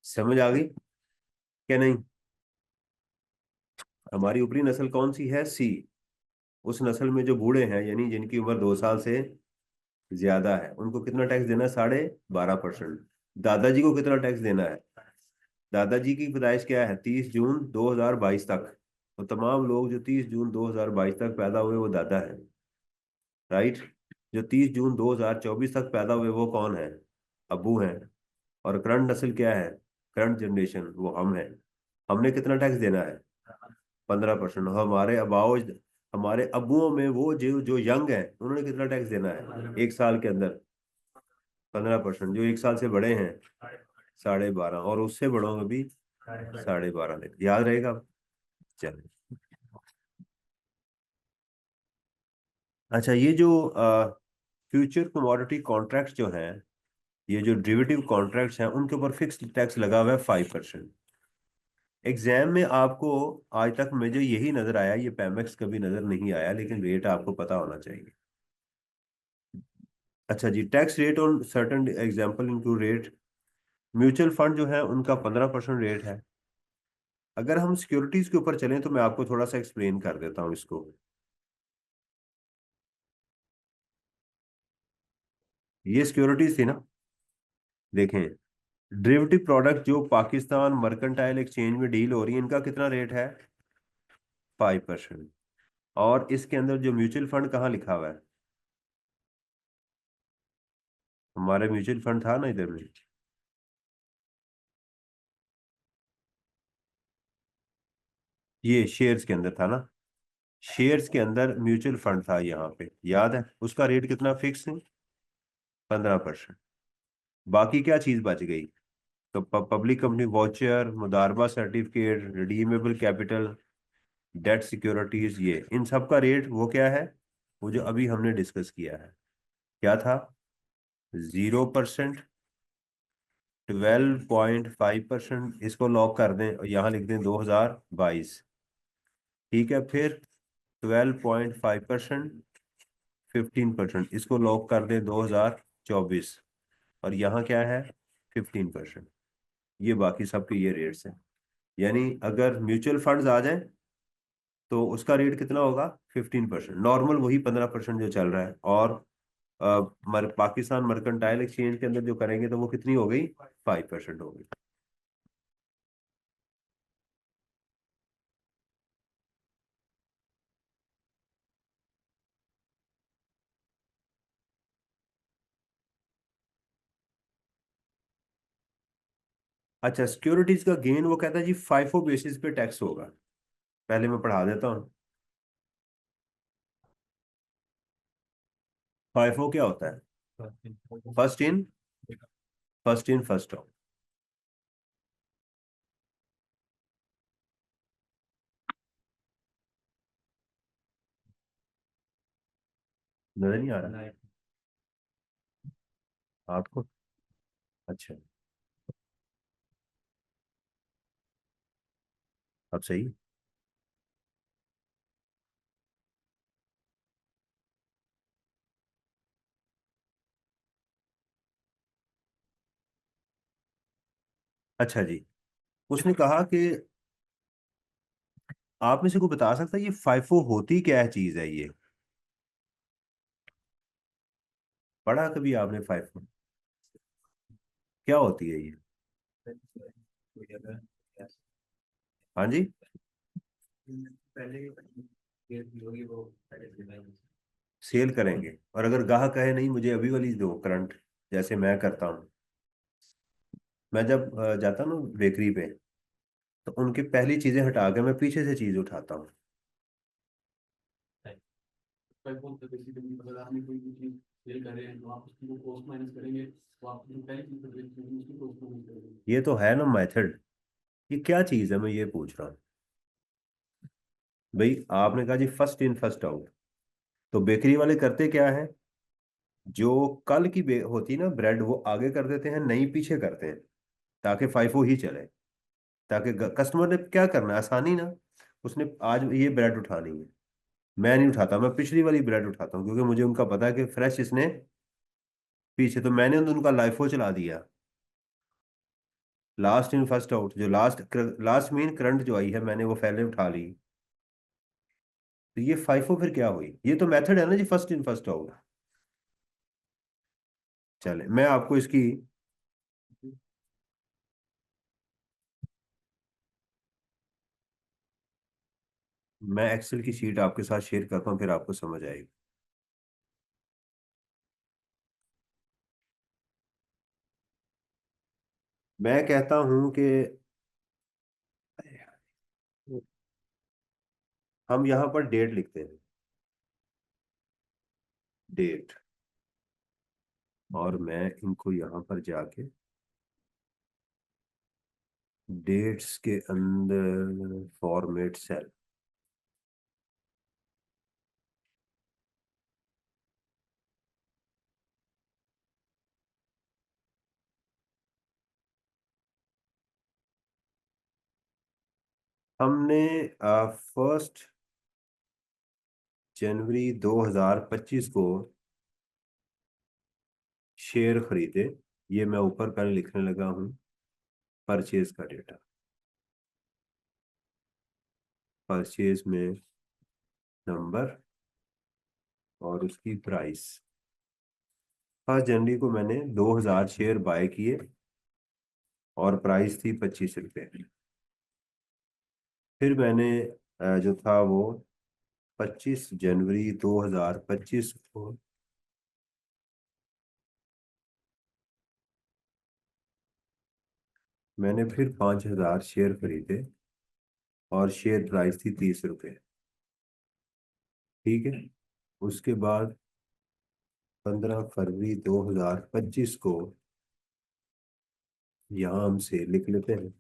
समझ आ गई क्या नहीं? हमारी ऊपरी नस्ल कौन सी है? सी। उस नस्ल में जो बूढ़े हैं, यानी जिनकी उम्र 2 साल से ज्यादा है, उनको कितना टैक्स देना है? 12.5%। दादाजी को कितना टैक्स देना है? दादाजी की पैदाइश क्या है? 30 जून 2022 तक। तो तमाम लोग जो 30 जून 2022 तक पैदा हुए वो दादा है, राइट। जो 30 जून 2024 तक पैदा हुए वो कौन है? अबू हैं। और करंट नस्ल क्या है? करंट जनरेशन वो हम हैं। हमने कितना टैक्स देना है? 15%। हमारे अबाओ, हमारे अबुओं में वो जो जो यंग है, उन्होंने कितना टैक्स देना है एक साल के अंदर? 15%, जो 1 साल से बड़े हैं 12.5, और उससे बड़ों में भी 12.5 याद रहेगा। चलिए। अच्छा, ये जो फ्यूचर कमोडिटी कॉन्ट्रैक्ट जो हैं, ये जो डेरिवेटिव कॉन्ट्रैक्ट्स हैं, उनके ऊपर फिक्स्ड टैक्स लगा हुआ है 5%। एग्जाम में आपको आज तक मुझे यही नजर आया, ये पेमेक्स कभी नजर नहीं आया, लेकिन रेट आपको पता होना चाहिए। अच्छा जी, tax rate on certain example include rate. Mutual fund जो है उनका 15% रेट है। अगर हम सिक्योरिटीज के ऊपर चलें तो मैं आपको थोड़ा सा एक्सप्लेन कर देता हूँ इसको। ये सिक्योरिटीज थी ना, देखें। डेरिवेटिव प्रोडक्ट जो पाकिस्तान मर्केंटाइल एक्सचेंज में डील हो रही है, इनका कितना रेट है? 5%। और इसके अंदर जो म्यूचुअल फंड कहाँ लिखा हुआ है? हमारे म्यूचुअल फंड था ना इधर में, ये शेयर्स के अंदर था ना। शेयर्स के अंदर म्यूचुअल फंड था यहाँ पे, याद है? उसका रेट कितना फिक्स है? 15%। बाकी क्या चीज बच गई? तो पब्लिक कंपनी वाउचर, मुदारबा certificate, redeemable capital, debt securities, ये इन सब का रेट वो क्या है? वो जो अभी हमने डिस्कस किया है, क्या था? 0%, 12.5%, इसको लॉक कर दें और यहाँ लिख दें 2022। ठीक है, फिर 12.5%, 15%, इसको लॉक कर दें 2024। और यहाँ क्या है? 15%। ये बाकी सबके ये रेट्स हैं। यानी अगर म्यूचुअल फंड्स आ जाए तो उसका रेट कितना होगा? 15%। नॉर्मल वही 15% जो चल रहा है। और पाकिस्तान मर्केंटाइल एक्सचेंज के अंदर जो करेंगे तो वो कितनी हो गई? 5% हो गई। अच्छा, सिक्योरिटीज का गेन वो कहता है जी फाइफो बेसिस पे टैक्स होगा। पहले मैं पढ़ा देता हूँ। फाइफो क्या होता है? First in, first in first out. नजर नहीं आ रहा आपको? अच्छा, अब सही। अच्छा जी, उसने कहा कि आप में से कोई बता सकता है ये फाइफो होती क्या चीज है ये? पढ़ा कभी आपने फाइफो? क्या होती है ये? हाँ जी। सेल करेंगे, और अगर गाहक कहे नहीं मुझे अभी वाली दो करंट, जैसे मैं करता हूँ। मैं जब जाता हूँ बेकरी पे, तो उनकी पहली चीजें हटा के मैं पीछे से चीज उठाता हूँ। ये तो है ना मेथड। ये क्या चीज है, मैं ये पूछ रहा हूँ। भाई आपने कहा जी फर्स्ट इन फर्स्ट आउट, तो बेकरी वाले करते क्या है? जो कल की होती ना ब्रेड, वो आगे कर देते हैं, नई पीछे करते हैं, ताकि फाइफो ही चले। ताकि कस्टमर ने क्या करना है, आसानी ना। उसने आज ये ब्रेड उठानी है, मैं नहीं उठाता, मैं पिछली वाली ब्रेड उठाता हूँ, क्योंकि मुझे उनका पता है कि फ्रेश इसने पीछे, तो मैंने उनका लाइफो चला दिया। लास्ट इन फर्स्ट आउट, जो लास्ट लास्ट मीन करंट जो आई है, मैंने वो पहले उठा ली। तो ये फाइफो फिर क्या हुई? ये तो मेथड है ना जी, फर्स्ट इन फर्स्ट आउट। चले, मैं आपको इसकी, मैं एक्सेल की शीट आपके साथ शेयर करता हूँ, फिर आपको समझ आएगी। मैं कहता हूँ कि हम यहाँ पर डेट लिखते हैं, डेट। और मैं इनको यहाँ पर जाके डेट्स के अंदर फॉर्मेट सेल, हमने 1 जनवरी 2025 को शेयर खरीदे। ये मैं ऊपर पहले लिखने लगा हूँ, परचेज का डेटा, परचेज में नंबर और उसकी प्राइस। 1 जनवरी को मैंने 2000 शेयर बाय किए और प्राइस थी 25 रुपये। फिर मैंने जो था वो 25 जनवरी 2025 को मैंने फिर 5000 शेयर खरीदे और शेयर प्राइस थी 30 रुपये। ठीक है। उसके बाद 15 फरवरी 2025 को, यहाँ हम सेल लिख लेते हैं,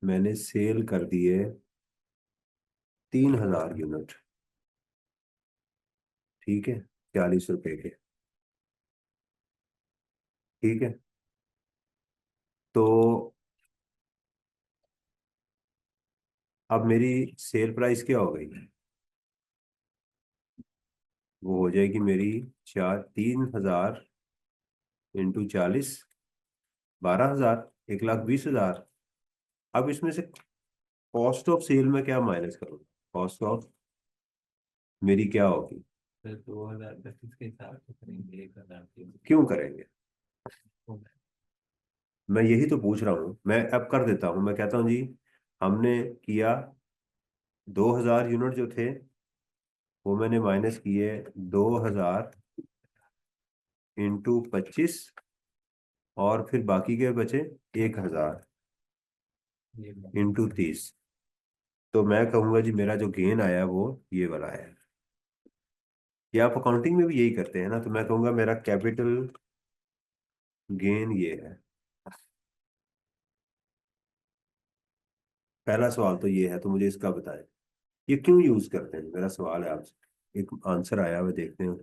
मैंने सेल कर दिए 3000 यूनिट। ठीक है, 40 रुपए के। ठीक है। तो अब मेरी सेल प्राइस क्या हो गई? वो हो जाएगी मेरी 3000 इंटू 40, 12,000, 1,20,000। अब इसमें से कॉस्ट ऑफ सेल में क्या माइनस करूँ? कॉस्ट ऑफ मेरी क्या होगी? फिर 2025 के हिसाब से करेंगे 1,000 की। क्यों करेंगे? मैं यही तो पूछ रहा हूँ। मैं अब कर देता हूँ, मैं कहता हूँ जी, हमने किया 2000 यूनिट जो थे वो मैंने माइनस किए 2000 इंटू 25, और फिर बाकी के बचे 1000 ये इंटू 30। तो मैं कहूंगा जी मेरा जो गेन आया वो ये वाला है। ये आप अकाउंटिंग में भी यही करते हैं ना, तो मैं कहूंगा मेरा कैपिटल गेन ये है। पहला सवाल तो ये है, तो मुझे इसका बताएं, ये क्यों यूज करते हैं? मेरा सवाल है आपसे, एक आंसर आया हुआ देखते हैं।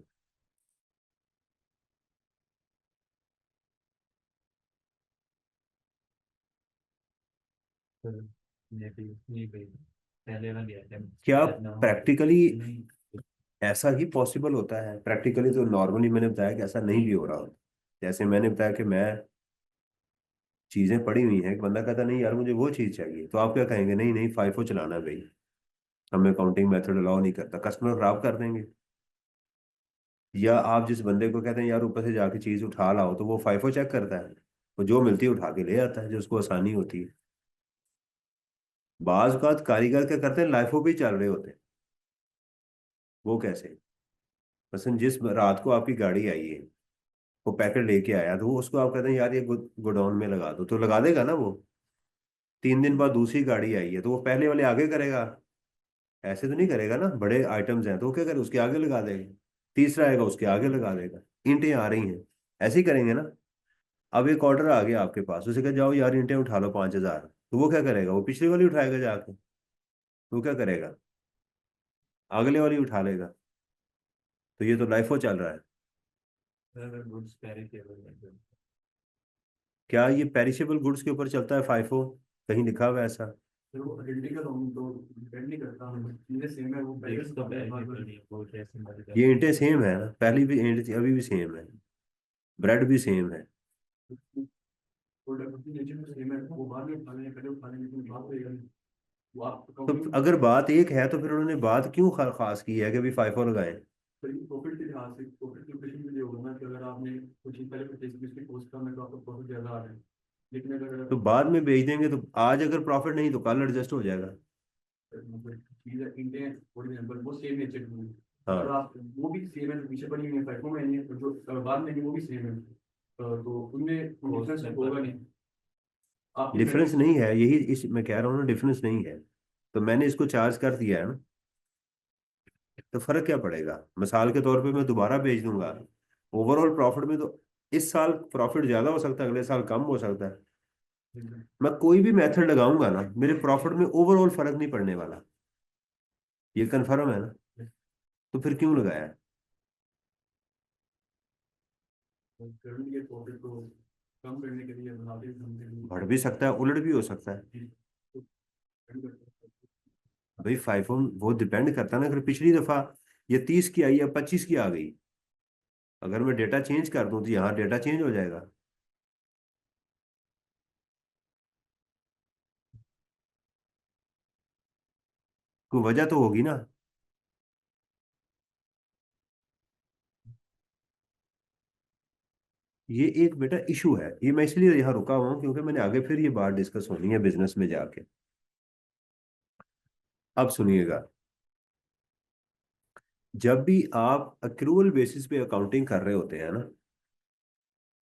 तो ये भी ये भी पहले वाला दिया था। क्या नवंबर प्रैक्टिकली नहीं। ऐसा ही पॉसिबल होता है? प्रैक्टिकली तो नॉर्मली मैंने बताया कि ऐसा नहीं भी हो रहा होता। जैसे मैंने बताया कि मैं चीजें पड़ी हुई हैं, एक बंदा कहता नहीं यार मुझे वो चीज चाहिए, तो आप क्या कहेंगे? नहीं नहीं, फाइफो चलाना है भाई, हमें काउंटिंग मेथड अलाउ नहीं करता, कस्टमर खराब कर देंगे। या आप जिस बंदे को कहते हैं यार ऊपर से जाके चीज उठा लाओ, तो वो फाइफो चेक करता है, वो जो मिलती है उठा के ले आता है, जो उसको आसानी होती है। बाज का कारीगर क्या करते हैं, लाइफो भी चल रहे होते हैं। वो कैसे? मसलन जिस रात को आपकी गाड़ी आई है, वो पैकेट लेके आया, तो वो उसको आप कहते हैं यार ये गोडाउन में लगा दो, तो लगा देगा ना वो। 3 दिन बाद दूसरी गाड़ी आई है, तो वो पहले वाले आगे करेगा? ऐसे तो नहीं करेगा ना। बड़े आइटम्स हैं तो वो क्या करे, उसके आगे लगा देगा। तीसरा आएगा उसके आगे लगा देगा। ईंटें आ रही हैं, ऐसे ही करेंगे ना। अब एक ऑर्डर आ गया आपके पास, उसे कहा जाओ यार ईंटें उठा लो 5,000, तो वो क्या करेगा? वो पिछली वाली उठाएगा जाके। वो क्या करेगा? अगले वाली उठा लेगा। तो ये तो लाइफो चल रहा है। अगर गुड्स पेरिशेबल है क्या ये पेरिशेबल गुड्स के ऊपर चलता है फाइफो? कहीं लिखा हुआ है ऐसा? तो वो आइडेंटिकल होंगे तो डिपेंड नहीं करता हूँ चीजें सेम है वो पहले से तो पेरिशेबल नहीं है वो जैसे मर ये जाए। ईंटें सेम है ना, पहली भी ईंट थी अभी भी सेम है, ब्रेड भी सेम है। प्रोडक्ट की नेचर में सेम है वो बाद में खाने पहले खाने में बात होएगा नहीं। वो आप तो कंपनी अगर बात एक है तो फिर उन्होंने बात क्यों खास की है कि अभी फाइफो लगाएं? प्रॉफिट के लिहाज से प्रॉफिट लोकेशन के लिए होगा ना कि अगर आपने कुछ चीज पहले परचेज की उसकी कॉस्ट कम है तो आपको प्रॉफिट ज्यादा आ रहा है। लेकिन अगर तो बाद में बेच देंगे तो आज अगर प्रॉफिट नहीं तो कल एडजस्ट हो जाएगा। मतलब चीज है इंटेंट फॉर एग्जांपल वो सेम नेचर की है। अगर हाँ, आप वो भी सेम है तो पीछे पड़ी हुई है फाइफो में नहीं है तो जो बाद में नहीं वो भी सेम है तो उनमें डिफरेंस होगा नहीं। आपकी डिफरेंस प्राइस नहीं है, यही इस मैं कह रहा हूँ ना, डिफरेंस नहीं है। तो मैंने इसको चार्ज कर दिया है ना, तो फर्क क्या पड़ेगा? मिसाल के तौर पे मैं दोबारा बेच दूंगा, ओवरऑल प्रॉफिट में तो इस साल प्रॉफिट ज्यादा हो सकता है, अगले साल कम हो सकता है। मैं कोई भी मेथड लगाऊंगा ना, मेरे प्रॉफिट में ओवरऑल फर्क नहीं पड़ने वाला। ये कंफर्म है ना? तो फिर क्यों लगाया है? करंट ये प्रॉफिट को कम करने के लिए, मुनाफे कम करने बढ़ भी सकता है, उलट भी हो सकता है। के लिए, तो depend करता है। भाई फाइव वो डिपेंड करता है ना, अगर पिछली दफा ये 30 की आई या 25 की आ गई, अगर मैं डेटा चेंज कर दूं तो यहाँ डेटा चेंज हो जाएगा। कोई वजह तो होगी ना। ये एक बेटा इशू है, ये मैं इसलिए यहाँ रुका हुआ हूँ क्योंकि मैंने आगे फिर ये बात डिस्कस होनी है बिजनेस में जाके। अब सुनिएगा, जब भी आप अक्रूवल बेसिस पे अकाउंटिंग कर रहे होते हैं ना,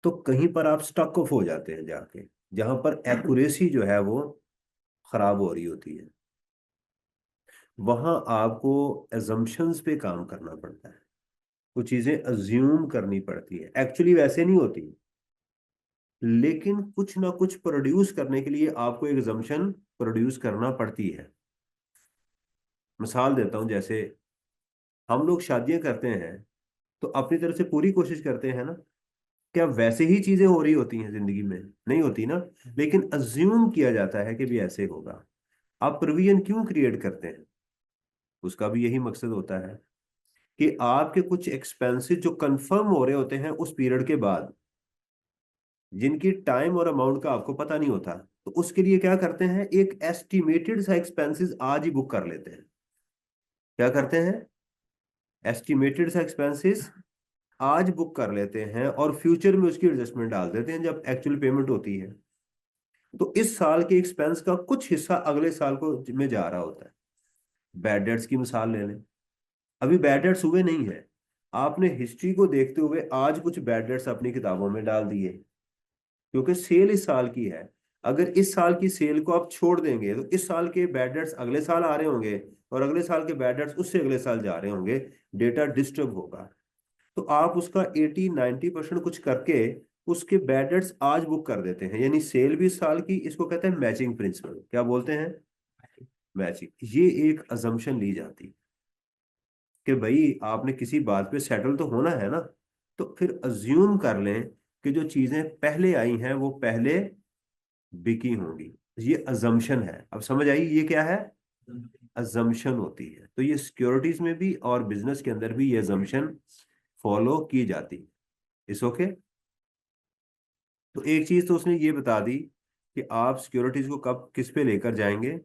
तो कहीं पर आप स्टक ऑफ हो जाते हैं जाके, जहां पर एक्यूरेसी जो है वो खराब हो रही होती है। वहां आपको एजम्पशंस पे काम करना पड़ता है, कुछ चीजें अज्यूम करनी पड़ती है, एक्चुअली वैसे नहीं होती, लेकिन कुछ ना कुछ प्रोड्यूस करने के लिए आपको एक एजम्पशन प्रोड्यूस करना पड़ती है। मिसाल देता हूं, जैसे हम लोग शादियां करते हैं तो अपनी तरफ से पूरी कोशिश करते हैं ना, क्या वैसे ही चीजें हो रही होती हैं जिंदगी में? नहीं होती ना। लेकिन अज्यूम किया जाता है कि भी ऐसे होगा। आप प्रोविजन क्यों क्रिएट करते हैं? उसका भी यही मकसद होता है कि आपके कुछ एक्सपेंसेस जो कंफर्म हो रहे होते हैं उस पीरियड के बाद, जिनकी टाइम और अमाउंट का आपको पता नहीं होता, तो उसके लिए क्या करते हैं, एक एस्टिमेटेड सा एक्सपेंसेस आज ही बुक कर लेते हैं। क्या करते हैं? एस्टिमेटेड सा एक्सपेंसेस आज बुक कर लेते हैं और फ्यूचर में उसकी एडजस्टमेंट डाल देते हैं जब एक्चुअल पेमेंट होती है। तो इस साल के एक्सपेंस का कुछ हिस्सा अगले साल को में जा रहा होता है। बैड डेट्स की मिसाल ले लें, अभी बैड डेट्स हुए नहीं है, आपने हिस्ट्री को देखते हुए आज कुछ बैड डेट्स अपनी किताबों में डाल दिए, क्योंकि सेल इस साल की है। अगर इस साल की सेल को आप छोड़ देंगे तो इस साल के बैड डेट्स अगले साल आ रहे होंगे, और अगले साल के बैड डेट्स उससे अगले साल जा रहे होंगे। डेटा डिस्टर्ब होगा। तो आप उसका 80-90% कुछ करके उसके बैड डेट्स आज बुक कर देते हैं, यानी सेल भी इस साल की, इसको कहते हैं मैचिंग प्रिंसिपल। क्या बोलते हैं? मैचिंग। ये एक अजम्पशन ली जाती है कि भाई आपने किसी बात पे सेटल तो होना है ना, तो फिर अज्यूम कर लें कि जो चीजें पहले आई हैं वो पहले बिकी होंगी। ये अजम्पशन है। अब समझ आई ये क्या है? अजम्पशन होती है। तो ये सिक्योरिटीज में भी और बिजनेस के अंदर भी ये अजम्पशन फॉलो की जाती है। इस ओके। तो एक चीज तो उसने ये बता दी कि आप सिक्योरिटीज को कब किस पे लेकर जाएंगे।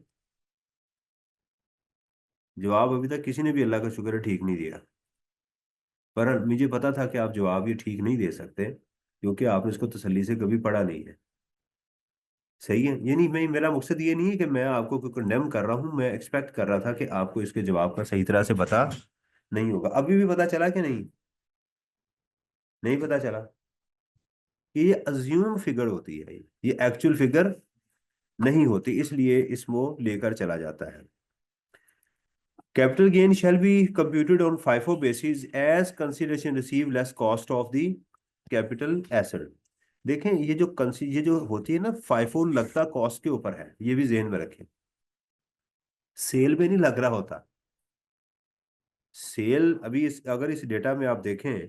जवाब अभी तक किसी ने भी, अल्लाह का शुक्र है, ठीक नहीं दिया। पर मुझे पता था कि आप जवाब ये ठीक नहीं दे सकते, क्योंकि आपने इसको तसल्ली से कभी पढ़ा नहीं है। सही है, ये नहीं, मैं, मेरा मकसद ये नहीं है कि मैं आपको कोई कंडेम कर रहा हूँ, मैं एक्सपेक्ट कर रहा था कि आपको इसके जवाब का सही तरह से पता नहीं होगा। अभी भी पता चला कि नहीं? नहीं पता चला कि ये अज्यूम फिगर होती है, ये एक्चुअल फिगर नहीं होती, इसलिए इसको लेकर चला जाता है। Capital gain shall be computed on FIFO basis as consideration received less cost of the capital asset। देखें, ये जो होती है ना, फाइफो लगता कॉस्ट के ऊपर है, ये भी जेहन में रखें। सेल में नहीं लग रहा होता। सेल अभी अगर इस डेटा में आप देखें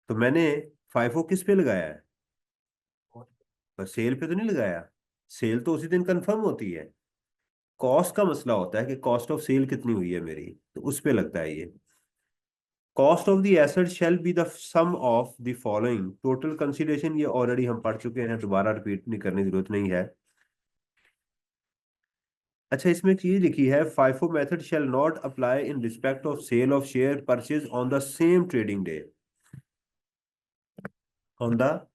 तो मैंने फाइफो किस पे लगाया है? पर सेल पे तो नहीं लगाया। सेल तो उसी दिन कंफर्म होती है। कॉस्ट का मसला होता है कि कॉस्ट ऑफ सेल कितनी हुई है मेरी, तो उस पे लगता है ये। Cost of the asset shall be the sum of the following total consideration. ये ऑलरेडी हम पढ़ चुके हैं, दोबारा रिपीट नहीं करने की जरूरत नहीं है। अच्छा, इसमें एक चीज लिखी है, FIFO method shall not apply in respect of sale of share purchase on the same trading day. On the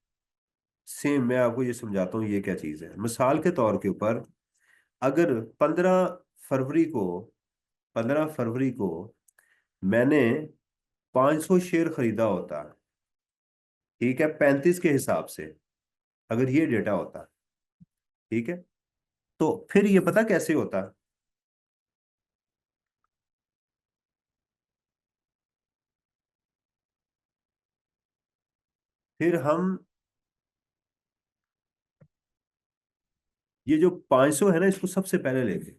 same, मैं आपको ये समझाता हूँ ये क्या चीज है। मिसाल के तौर के ऊपर, अगर 15 फरवरी को 15 फरवरी को मैंने 500 शेयर खरीदा होता, ठीक है, 35 के हिसाब से, अगर ये डेटा होता, ठीक है, तो फिर ये पता कैसे होता? फिर हम ये जो 500 है ना, इसको सबसे पहले लेंगे,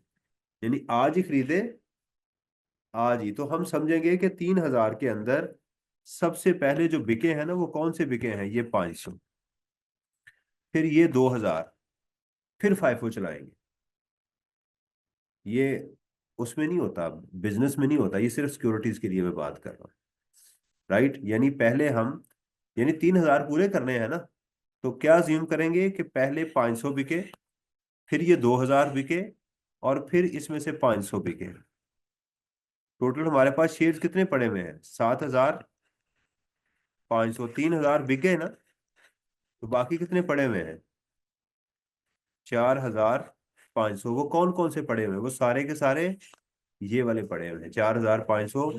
यानी आज ही खरीदे, आज ही। तो हम समझेंगे कि 3,000 के अंदर सबसे पहले जो बिके हैं ना, वो कौन से बिके हैं? ये 500, फिर ये 2,000, फिर फाइफो चलाएंगे। ये उसमें नहीं होता, बिजनेस में नहीं होता, ये सिर्फ सिक्योरिटीज के लिए मैं बात कर रहा हूँ। राइट, यानी पहले हम, यानी 3,000 पूरे करने हैं ना, तो क्या ज्यूम करेंगे कि पहले 500 बिके, फिर ये 2,000 बिके, और फिर इसमें से 500 बिके। टोटल हमारे पास शेयर्स कितने पड़े हुए हैं? 7,500। 3,000 बिक गए ना, तो बाकी कितने पड़े हुए हैं? 4,500। वो कौन कौन से पड़े हुए हैं? वो सारे के सारे ये वाले पड़े हुए हैं, 4,500।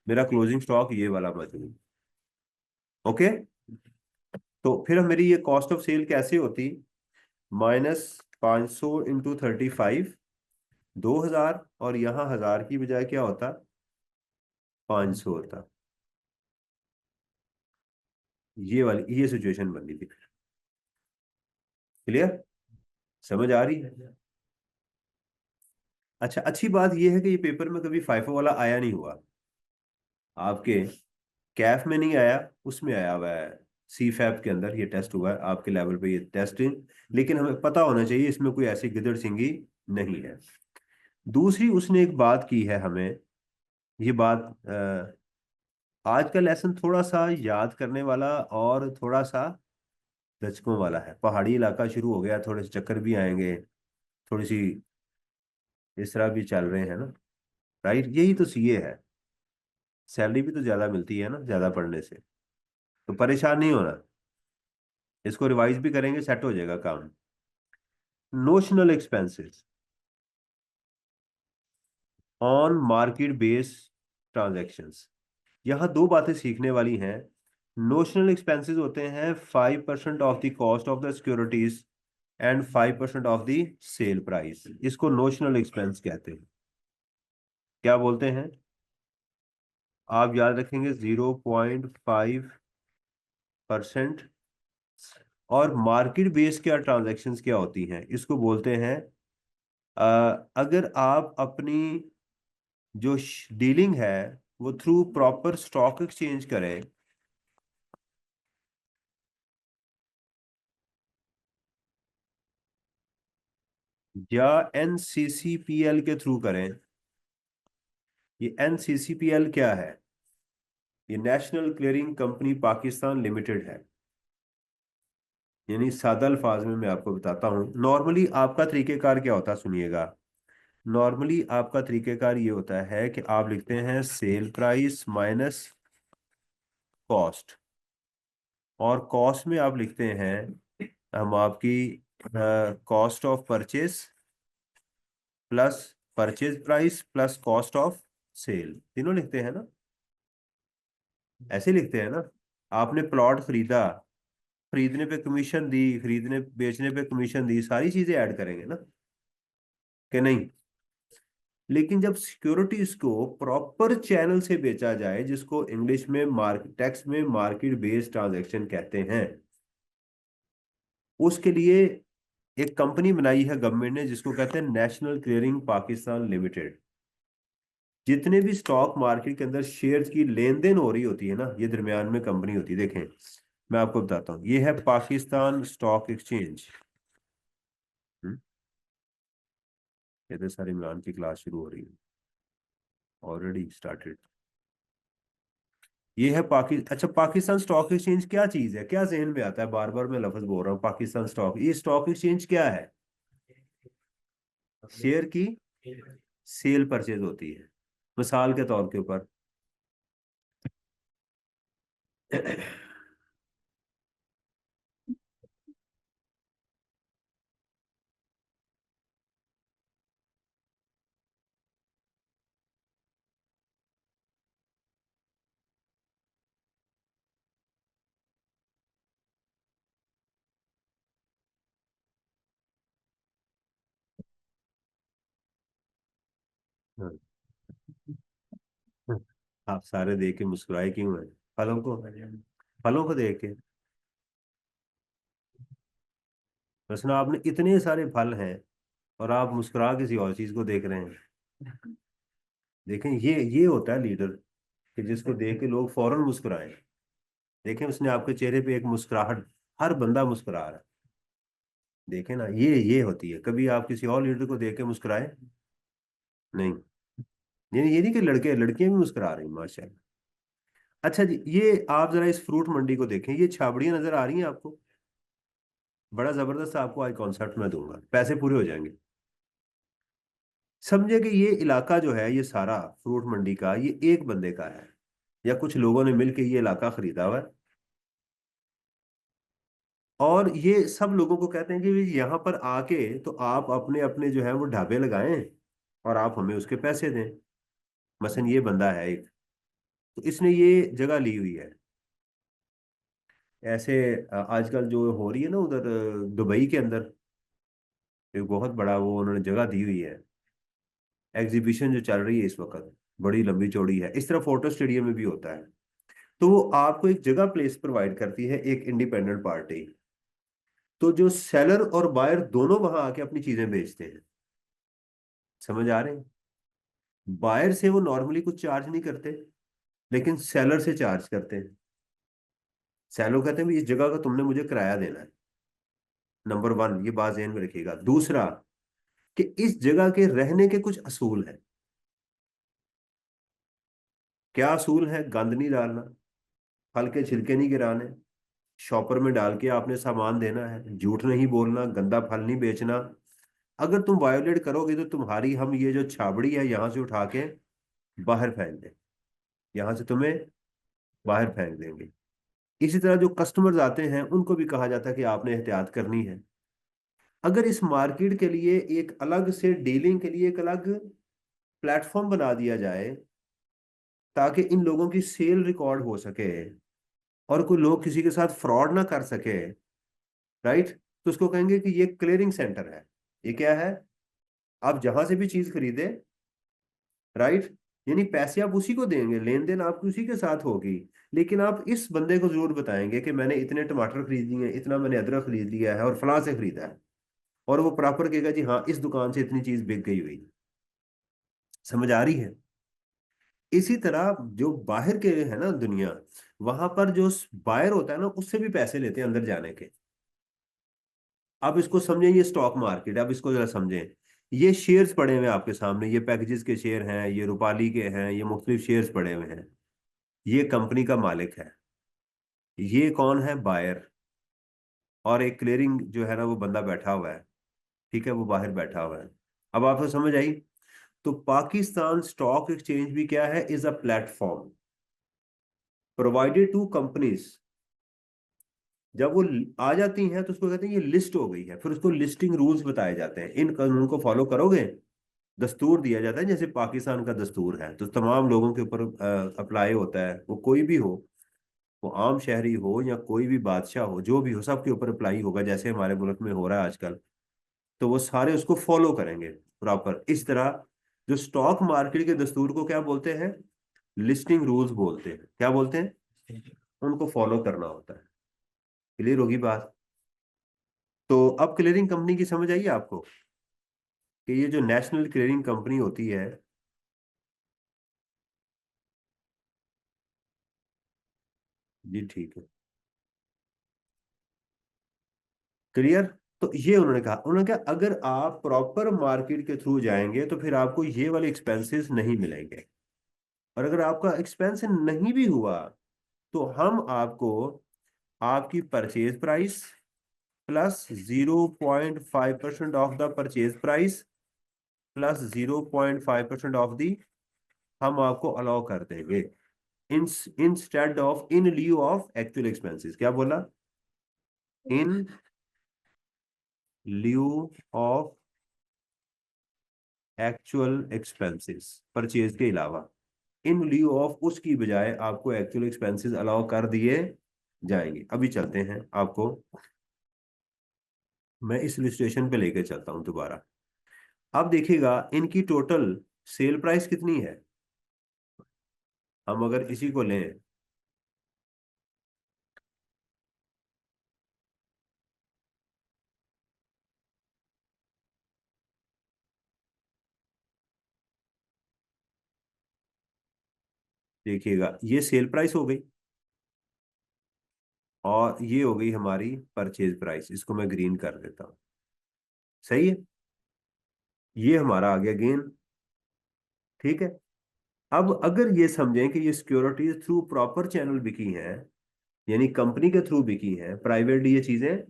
मेरा क्लोजिंग स्टॉक ये वाला मौजूद। ओके, तो फिर मेरी ये कॉस्ट ऑफ सेल कैसे होती? -500 × 35, 2,000, और यहाँ 1,000 की बजाय क्या होता? 500 होता। ये वाली ये सिचुएशन बनी थी। क्लियर? समझ आ रही है? अच्छा, अच्छी बात यह है कि ये पेपर में कभी फाइफो वाला आया नहीं हुआ आपके। कैफ में नहीं आया, उसमें आया हुआ है। सी फैप के अंदर ये टेस्ट हुआ है आपके लेवल पे, ये टेस्ट। लेकिन हमें पता होना चाहिए इसमें कोई ऐसी गिदड़ सिंगी नहीं है। दूसरी उसने एक बात की है हमें, ये बात आज का लेसन थोड़ा सा याद करने वाला और थोड़ा सा दचकों वाला है। पहाड़ी इलाका शुरू हो गया, थोड़े से चक्कर भी आएंगे, थोड़ी सी इस तरह भी चल रहे हैं ना। राइट, यही तो सीए है। सैलरी भी तो ज्यादा मिलती है ना ज्यादा पढ़ने से। तो परेशान नहीं होना, इसको रिवाइज भी करेंगे, सेट हो जाएगा काम। Notional expenses on market base transactions. यहाँ दो बातें सीखने वाली हैं। नोशनल एक्सपेंसेस होते हैं 5% of the cost of the securities and 5% of the sale price. इसको नोशनल एक्सपेंस कहते हैं। क्या बोलते हैं? आप याद रखेंगे, 0.5%। और मार्केट बेस क्या ट्रांजैक्शंस क्या होती हैं, इसको बोलते हैं अगर आप अपनी जो डीलिंग है वो थ्रू प्रॉपर स्टॉक एक्सचेंज करें, या एनसीसीपीएल के थ्रू करें। ये एनसीसीपीएल क्या है? ये national clearing company Pakistan limited है। यानी सादा अल्फाज में मैं आपको बताता हूँ, नॉर्मली आपका तरीकेकार क्या होता है, सुनिएगा। नॉर्मली आपका तरीकेकार ये होता है कि आप लिखते हैं सेल प्राइस माइनस कॉस्ट, और कॉस्ट में आप लिखते हैं हम आपकी cost of purchase plus purchase price plus cost of sale, तीनों लिखते हैं ना। ऐसे लिखते हैं ना। आपने प्लॉट खरीदा, खरीदने पे कमीशन दी, खरीदने बेचने पे कमीशन दी, सारी चीजें ऐड करेंगे ना, कि नहीं? लेकिन जब सिक्योरिटीज को प्रॉपर चैनल से बेचा जाए, जिसको इंग्लिश में मार्केट टैक्स में मार्केट बेस्ड ट्रांजैक्शन कहते हैं, उसके लिए एक कंपनी बनाई है गवर्नमेंट ने, जिसको कहते हैं नेशनल क्लियरिंग पाकिस्तान लिमिटेड। जितने भी स्टॉक मार्केट के अंदर शेयर्स की लेन देन हो रही होती है ना, ये दरमियान में कंपनी होती है। देखें, मैं आपको बताता हूँ, ये है पाकिस्तान स्टॉक एक्सचेंज। ये तो सारे इमरान की क्लास शुरू हो रही है, ऑलरेडी स्टार्टेड। ये है अच्छा, पाकिस्तान स्टॉक एक्सचेंज क्या चीज है? क्या जहन में आता है? बार बार मैं लफ्ज बोल रहा हूँ पाकिस्तान स्टॉक। ये स्टॉक एक्सचेंज क्या है? शेयर की सेल परचेज होती है। मिसाल के तौर के ऊपर आप सारे देख के मुस्कुराए क्यों हैं? फलों को, फलों को देख के। वैसे आपने इतने सारे फल हैं और आप मुस्कुरा किसी और चीज को देख रहे हैं। देखें, ये होता है लीडर, कि जिसको देख के लोग फौरन मुस्कुराएं। देखें, उसने आपके चेहरे पे एक मुस्कुराहट, हर बंदा मुस्कुरा रहा है। देखें ना, ये होती है। कभी आप किसी और लीडर को देख के मुस्कुराए? नहीं। ये नहीं कि लड़के लड़कियां भी मुस्कुरा रही माशाल्लाह। अच्छा जी, ये आप जरा इस फ्रूट मंडी को देखें, ये छाबड़ियां नजर आ रही हैं आपको? बड़ा जबरदस्त आपको आज कॉन्सेप्ट मैं दूंगा, पैसे पूरे हो जाएंगे। समझे कि ये इलाका जो है, ये सारा फ्रूट मंडी का, ये एक बंदे का है, या कुछ लोगों ने मिलकर ये इलाका खरीदा हुआ है। और ये सब लोगों को कहते हैं कि भी यहाँ पर आके तो आप अपने अपने जो है वो ढाबे लगाएं, और आप हमें उसके पैसे दें। मसलन ये बंदा है एक, तो इसने ये जगह ली हुई है। ऐसे आजकल जो हो रही है ना उधर दुबई के अंदर, एक बहुत बड़ा वो उन्होंने जगह दी हुई है। एग्जीबिशन जो चल रही है इस वक्त, बड़ी लंबी चौड़ी है। इस तरह फोटो स्टेडियम में भी होता है। तो वो आपको एक जगह प्लेस प्रोवाइड करती है, एक इंडिपेंडेंट पार्टी। तो जो सेलर और बायर दोनों वहां आके अपनी चीजें बेचते हैं। समझ आ रहे हैं? बायर से वो नॉर्मली कुछ चार्ज नहीं करते, लेकिन सेलर से चार्ज करते हैं। सेलर कहते हैं भी इस जगह का तुमने मुझे किराया देना है। नंबर वन, ये बात ध्यान में रखिएगा। दूसरा, कि इस जगह के रहने के कुछ असूल हैं। क्या असूल है? गंद नहीं डालना, फल के छिलके नहीं गिराने, शॉपर में डाल के आपने सामान देना है, झूठ नहीं बोलना, गंदा फल नहीं बेचना। अगर तुम वायोलेट करोगे तो तुम्हारी हम ये जो छाबड़ी है यहाँ से उठा के बाहर फेंक दें, यहाँ से तुम्हें बाहर फेंक देंगे। इसी तरह जो कस्टमर्स आते हैं उनको भी कहा जाता है कि आपने एहतियात करनी है। अगर इस मार्केट के लिए एक अलग से डीलिंग के लिए एक अलग प्लेटफॉर्म बना दिया जाए, ताकि इन लोगों की सेल रिकॉर्ड हो सके और कोई लोग किसी के साथ फ्रॉड ना कर सके, राइट, तो उसको कहेंगे कि ये क्लियरिंग सेंटर है। ये क्या है? आप जहां से भी चीज खरीदे, राइट, यानी पैसे आप उसी को देंगे, लेन देन आपकी उसी के साथ होगी। लेकिन आप इस बंदे को जरूर बताएंगे कि मैंने इतने टमाटर खरीद लिए हैं, इतना मैंने अदरक खरीद लिया है और फलां से खरीदा है। और वो प्रॉपर कहेगा जी हाँ, इस दुकान से इतनी चीज बिक गई हुई। समझ आ रही है? इसी तरह जो बाहर के है ना दुनिया, वहां पर जो बायर होता है ना, उससे भी पैसे लेते हैं अंदर जाने के। अब इसको समझें, ये स्टॉक मार्केट है, अब इसको जरा समझें। ये शेयर्स पड़े हुए हैं आपके सामने, ये पैकेजेस के शेयर हैं, ये रूपाली के हैं, ये मुख्तलिफ शेयर्स पड़े हुए हैं। ये कंपनी का मालिक है। ये कौन है? बायर। और एक क्लियरिंग जो है ना वो बंदा बैठा हुआ है। ठीक है, वो बाहर बैठा हुआ है। अब आपको समझ आई? तो पाकिस्तान स्टॉक एक्सचेंज भी क्या है? Is a platform provided to companies. जब वो आ जाती हैं तो उसको कहते हैं ये लिस्ट हो गई है, फिर उसको लिस्टिंग रूल्स बताए जाते हैं, इन कानून को फॉलो करोगे। दस्तूर दिया जाता है, जैसे पाकिस्तान का दस्तूर है, तो तमाम लोगों के ऊपर अप्लाई होता है, वो कोई भी हो, वो आम शहरी हो या कोई भी बादशाह हो, जो भी हो, सबके ऊपर अप्लाई होगा, जैसे हमारे मुल्क में हो रहा है आजकल। तो वो सारे उसको फॉलो करेंगे प्रॉपर। इस तरह जो स्टॉक मार्केट के दस्तूर को क्या बोलते हैं? लिस्टिंग रूल्स बोलते हैं। क्या बोलते हैं? उनको फॉलो करना होता है। क्लियर होगी बात? तो अब क्लियरिंग कंपनी की समझ आई आपको, कि ये जो नेशनल क्लियरिंग कंपनी होती है। जी ठीक है, क्लियर। तो ये उन्होंने कहा अगर आप प्रॉपर मार्केट के थ्रू जाएंगे तो फिर आपको ये वाले एक्सपेंसेस नहीं मिलेंगे। और अगर आपका एक्सपेंस नहीं भी हुआ, तो हम आपको आपकी purchase price plus 0.5% of the purchase price plus 0.5% of the, हम आपको अलाउ कर देंगे in instead of, in lieu of actual expenses. क्या बोला? In lieu of actual expenses, purchase के अलावा, इन लिeu ऑफ, उसकी बजाय आपको एक्चुअल एक्सपेंसेस अलाउ कर दिए जाएंगे। अभी चलते हैं आपको, मैं इस इलस्ट्रेशन पे लेके चलता हूं दोबारा। अब देखिएगा इनकी टोटल सेल प्राइस कितनी है। हम अगर इसी को लें, देखिएगा, ये सेल प्राइस हो गई और ये हो गई हमारी परचेज प्राइस, इसको मैं ग्रीन कर देता हूँ। सही है, ये हमारा आ गया गेन। ठीक है, अब अगर ये समझें कि ये सिक्योरिटीज थ्रू प्रॉपर चैनल बिकी हैं, यानी कंपनी के थ्रू बिकी हैं, प्राइवेटली ये चीजें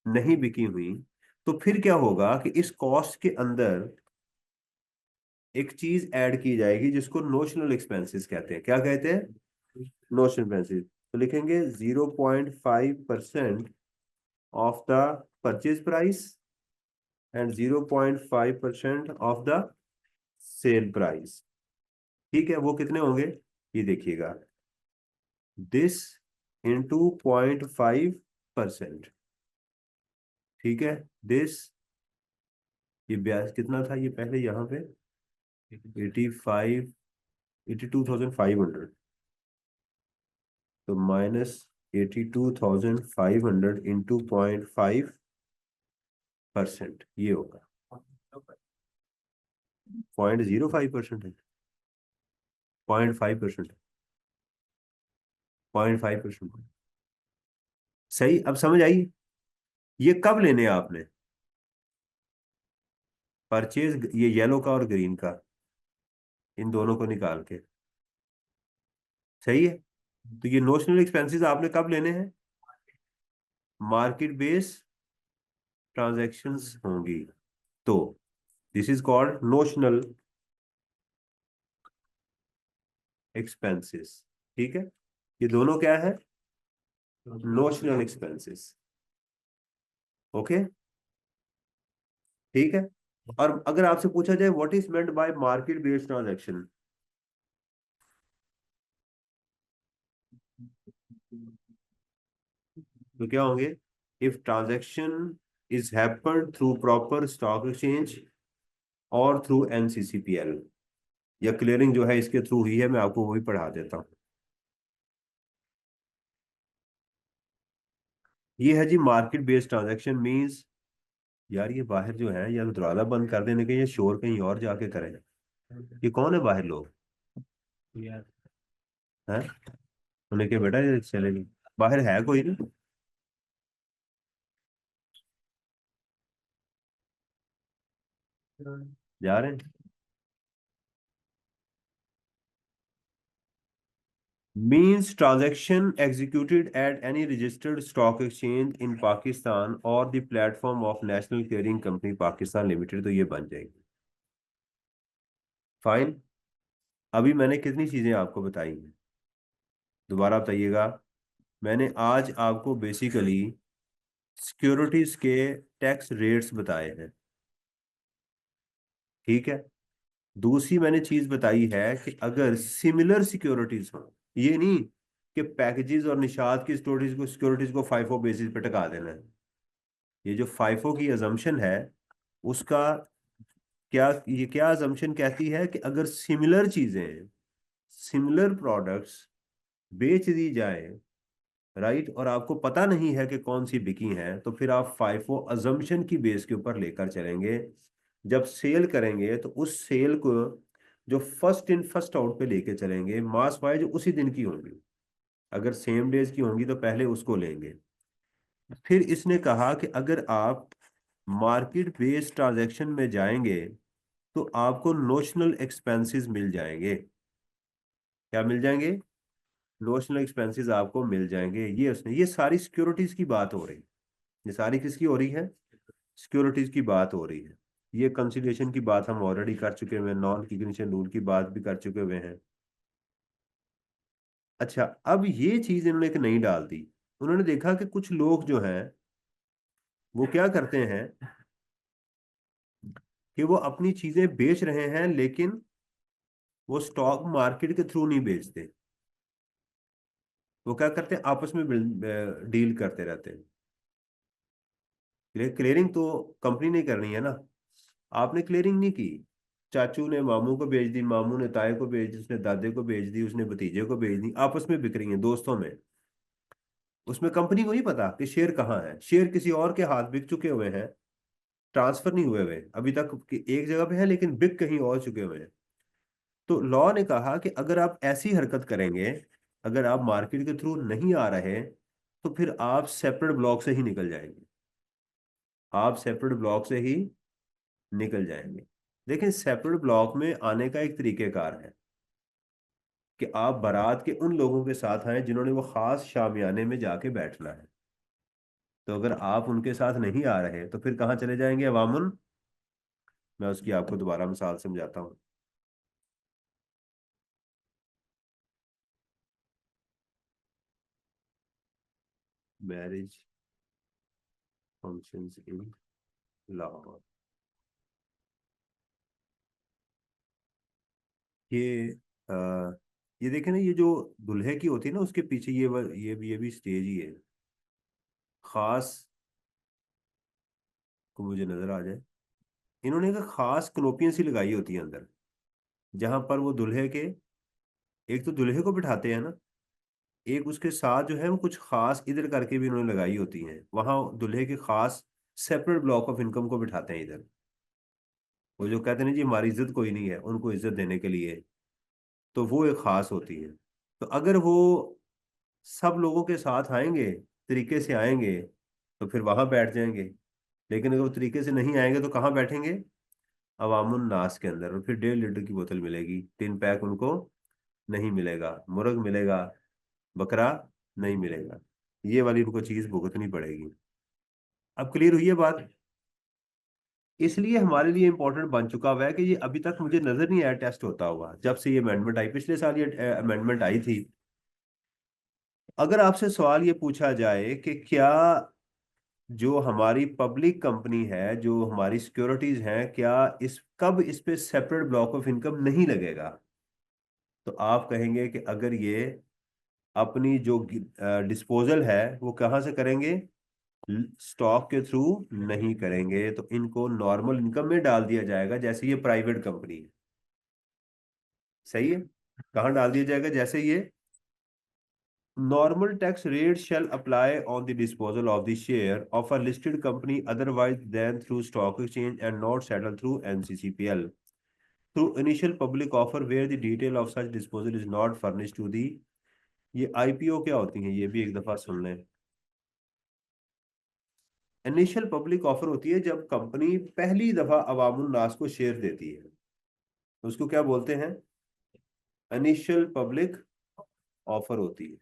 नहीं बिकी हुई, तो फिर क्या होगा कि इस कॉस्ट के अंदर एक चीज ऐड की जाएगी जिसको नोशनल एक्सपेंसेस कहते हैं। क्या कहते हैं? Notional expenses. तो लिखेंगे 0.5% of the purchase price and 0.5% of the sale price. ठीक है, वो कितने होंगे? ये देखिएगा, दिस इंटू 0.5%। ठीक है, दिस, ये ब्याज कितना था ये पहले यहाँ पे? 85, 82,500। तो -82,500 इंटू 0.5%, ये होगा 0.05% है, 0.5%, 0.5%। सही, अब समझ आई? ये कब लेने हैं आपने? परचेज, ये येलो का और ग्रीन का, इन दोनों को निकाल के। सही है, तो ये नोशनल एक्सपेंसेस आपने कब लेने हैं? मार्केट बेस ट्रांजैक्शंस होंगी तो। This is called notional expenses. ठीक है, ये दोनों क्या है? Notional expenses. ओके, ठीक है। और अगर आपसे पूछा जाए what is meant by market based transaction, तो क्या होंगे? If transaction is happened through proper stock exchange और थ्रू एनसीसीपीएल, या क्लियरिंग जो है इसके थ्रू ही है, मैं आपको वही पढ़ा देता हूँ। ये है जी मार्केट बेस्ड ट्रांजैक्शन मींस। यार ये बाहर जो है, या तो दरवाजा बंद कर देने के, ये शोर कहीं और जाके करें। ये कौन है बाहर लोग? हैं? उन्हें क्या बेटा, ये चले गए। बाहर है कोई ना? जा रहे हैं। Means transaction executed at any registered stock exchange in Pakistan or the platform of National Clearing Company Pakistan Limited, तो ये बन जाएगी। फाइन। अभी मैंने कितनी चीजें आपको बताई हैं? दोबारा बताइएगा। मैंने आज आपको बेसिकली सिक्योरिटीज के टैक्स रेट्स बताए हैं। ठीक है, दूसरी मैंने चीज बताई है कि अगर सिमिलर सिक्योरिटीज हो, ये नहीं कि पैकेजेस और निषाद की सिक्योरिटीज को फाइफो बेसिस पे टका देना है। ये जो फाइफो की अजम्पशन है, उसका क्या, ये क्या अजम्पशन कहती है कि अगर सिमिलर चीजें, सिमिलर प्रोडक्ट्स बेच दी जाए, राइट, और आपको पता नहीं है कि कौन सी बिकी है, तो फिर आप फाइफो अजम्पशन की बेस के ऊपर लेकर चलेंगे। जब सेल करेंगे तो उस सेल को जो फर्स्ट इन फर्स्ट आउट पे लेके चलेंगे, मास वाइज उसी दिन की होंगी। अगर सेम डेज की होंगी तो पहले उसको लेंगे। फिर इसने कहा कि अगर आप मार्केट बेस्ड ट्रांजैक्शन में जाएंगे तो आपको नोशनल एक्सपेंसेस मिल जाएंगे। क्या मिल जाएंगे? नोशनल एक्सपेंसेस आपको मिल जाएंगे। ये उसने, ये सारी सिक्योरिटीज की बात हो रही है। ये सारी किसकी हो रही है? सिक्योरिटीज की बात हो रही है। ये कंसिलिएशन की बात हम ऑलरेडी कर चुके हुए हैं, नॉन रिकग्निशन रूल की बात भी कर चुके हुए हैं। अच्छा, अब ये चीज इन्होंने एक नई डाल दी। उन्होंने देखा कि कुछ लोग जो हैं वो क्या करते हैं कि वो अपनी चीजें बेच रहे हैं, लेकिन वो स्टॉक मार्केट के थ्रू नहीं बेचते। वो क्या करते हैं, आपस में डील करते रहते हैं। क्लियरिंग तो कंपनी ने करनी है ना। आपने क्लियरिंग नहीं की, चाचू ने मामू को बेच दी, मामू ने ताए को बेच दी, उसने दादे को बेच दी, उसने भतीजे को बेच दी, आपस में बिक रही है दोस्तों में। उसमें कंपनी को नहीं पता कि शेयर कहाँ है, शेयर किसी और के हाथ बिक चुके हुए हैं, ट्रांसफर नहीं हुए हुए अभी तक कि एक जगह पे है, लेकिन बिक कहीं और चुके हुए हैं। तो लॉ ने कहा कि अगर आप ऐसी हरकत करेंगे, अगर आप मार्केट के थ्रू नहीं आ रहे, तो फिर आप सेपरेट ब्लॉक से ही निकल जाएंगे, आप सेपरेट ब्लॉक से ही निकल जाएंगे। लेकिन सेपरेट ब्लॉक में आने का एक तरीकेकार है कि आप बारात के उन लोगों के साथ आए जिन्होंने वो खास शामियाने में जाके बैठना है। तो अगर आप उनके साथ नहीं आ रहे तो फिर कहाँ चले जाएंगे अवामुन? मैं उसकी आपको दोबारा मिसाल समझाता हूँ। मैरिज फंक्शंस इन लाहौर, ये आ, ये देखें ना, ये जो दुल्हे की होती है ना उसके पीछे ये भी स्टेज ही है खास, को मुझे नजर आ जाए। इन्होंने एक खास कनोपियां सी लगाई होती है अंदर, जहां पर वो दुल्हे के, एक तो दुल्हे को बिठाते हैं ना, एक उसके साथ जो है वो कुछ खास इधर करके भी इन्होंने लगाई होती हैं, वहां दुल्हे के खास सेपरेट ब्लॉक ऑफ इनकम को बिठाते हैं इधर। वो जो कहते हैं ना जी हमारी इज्जत कोई नहीं है, उनको इज्जत देने के लिए, तो वो एक खास होती है। तो अगर वो सब लोगों के साथ आएंगे, तरीके से आएंगे, तो फिर वहां बैठ जाएंगे। लेकिन अगर वो तरीके से नहीं आएंगे तो कहाँ बैठेंगे? अवामुन नास के अंदर। और फिर 1.5 लीटर की बोतल मिलेगी, टिन पैक उनको नहीं मिलेगा, मुर्ग मिलेगा, बकरा नहीं मिलेगा। ये वाली उनको चीज भुगतनी पड़ेगी। अब क्लियर हुई है बात? इसलिए हमारे लिए इंपॉर्टेंट बन चुका हुआ है कि ये अभी तक मुझे नजर नहीं आया टेस्ट होता हुआ, जब से ये अमेंडमेंट आई, पिछले साल ये अमेंडमेंट आई थी। अगर आपसे सवाल ये पूछा जाए कि क्या जो हमारी पब्लिक कंपनी है, जो हमारी सिक्योरिटीज हैं, क्या इस पे सेपरेट ब्लॉक ऑफ इनकम नहीं लगेगा, तो आप कहेंगे कि अगर ये अपनी जो डिस्पोजल है वो कहाँ से करेंगे? स्टॉक के थ्रू नहीं करेंगे, तो इनको नॉर्मल इनकम में डाल दिया जाएगा, जैसे ये प्राइवेट कंपनी है। सही है? कहाँ डाल दिया जाएगा? जैसे ये normal tax rate shall apply on the disposal of the share of a listed company otherwise than through stock exchange and not settled through NCCPL through initial public offer where the detail of such disposal is not furnished to the। ये IPO क्या होती है, ये भी एक दफा सुन लें। Initial public offer होती है जब कंपनी पहली दफा अवामुल नास को शेयर देती है, उसको क्या बोलते हैं? इनिशियल पब्लिक ऑफर होती है।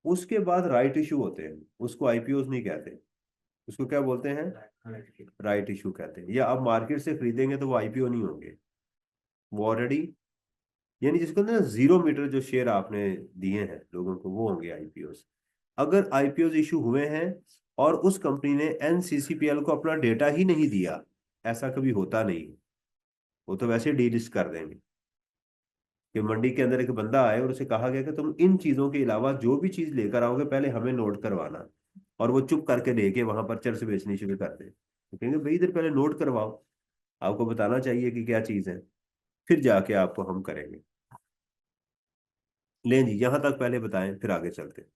उसके बाद राइट इशू होते हैं, उसको आईपीओ नहीं कहते, उसको क्या बोलते हैं? राइट इशू कहते हैं। या आप मार्केट से खरीदेंगे तो वो आईपीओ नहीं होंगे, वो ऑलरेडी, यानी जिसको ना 0 मीटर जो शेयर आपने दिए हैं लोगों को, वो होंगे आईपीओ। अगर आईपीओ इशू हुए हैं और उस कंपनी ने एनसीसीपीएल को अपना डेटा ही नहीं दिया, ऐसा कभी होता नहीं, वो तो वैसे डीलिस्ट कर देंगे। कि मंडी के अंदर एक बंदा आए और उसे कहा गया कि तुम इन चीजों के अलावा जो भी चीज लेकर आओगे पहले हमें नोट करवाना, और वो चुप करके लेके वहां पर चर्च बेचनी शुरू कर दे, तो कहेंगे भाई इधर पहले नोट करवाओ, आपको बताना चाहिए कि क्या चीज है, फिर जाके आपको हम करेंगे। लें जी, यहां तक पहले बताएं, फिर आगे चलते हैं।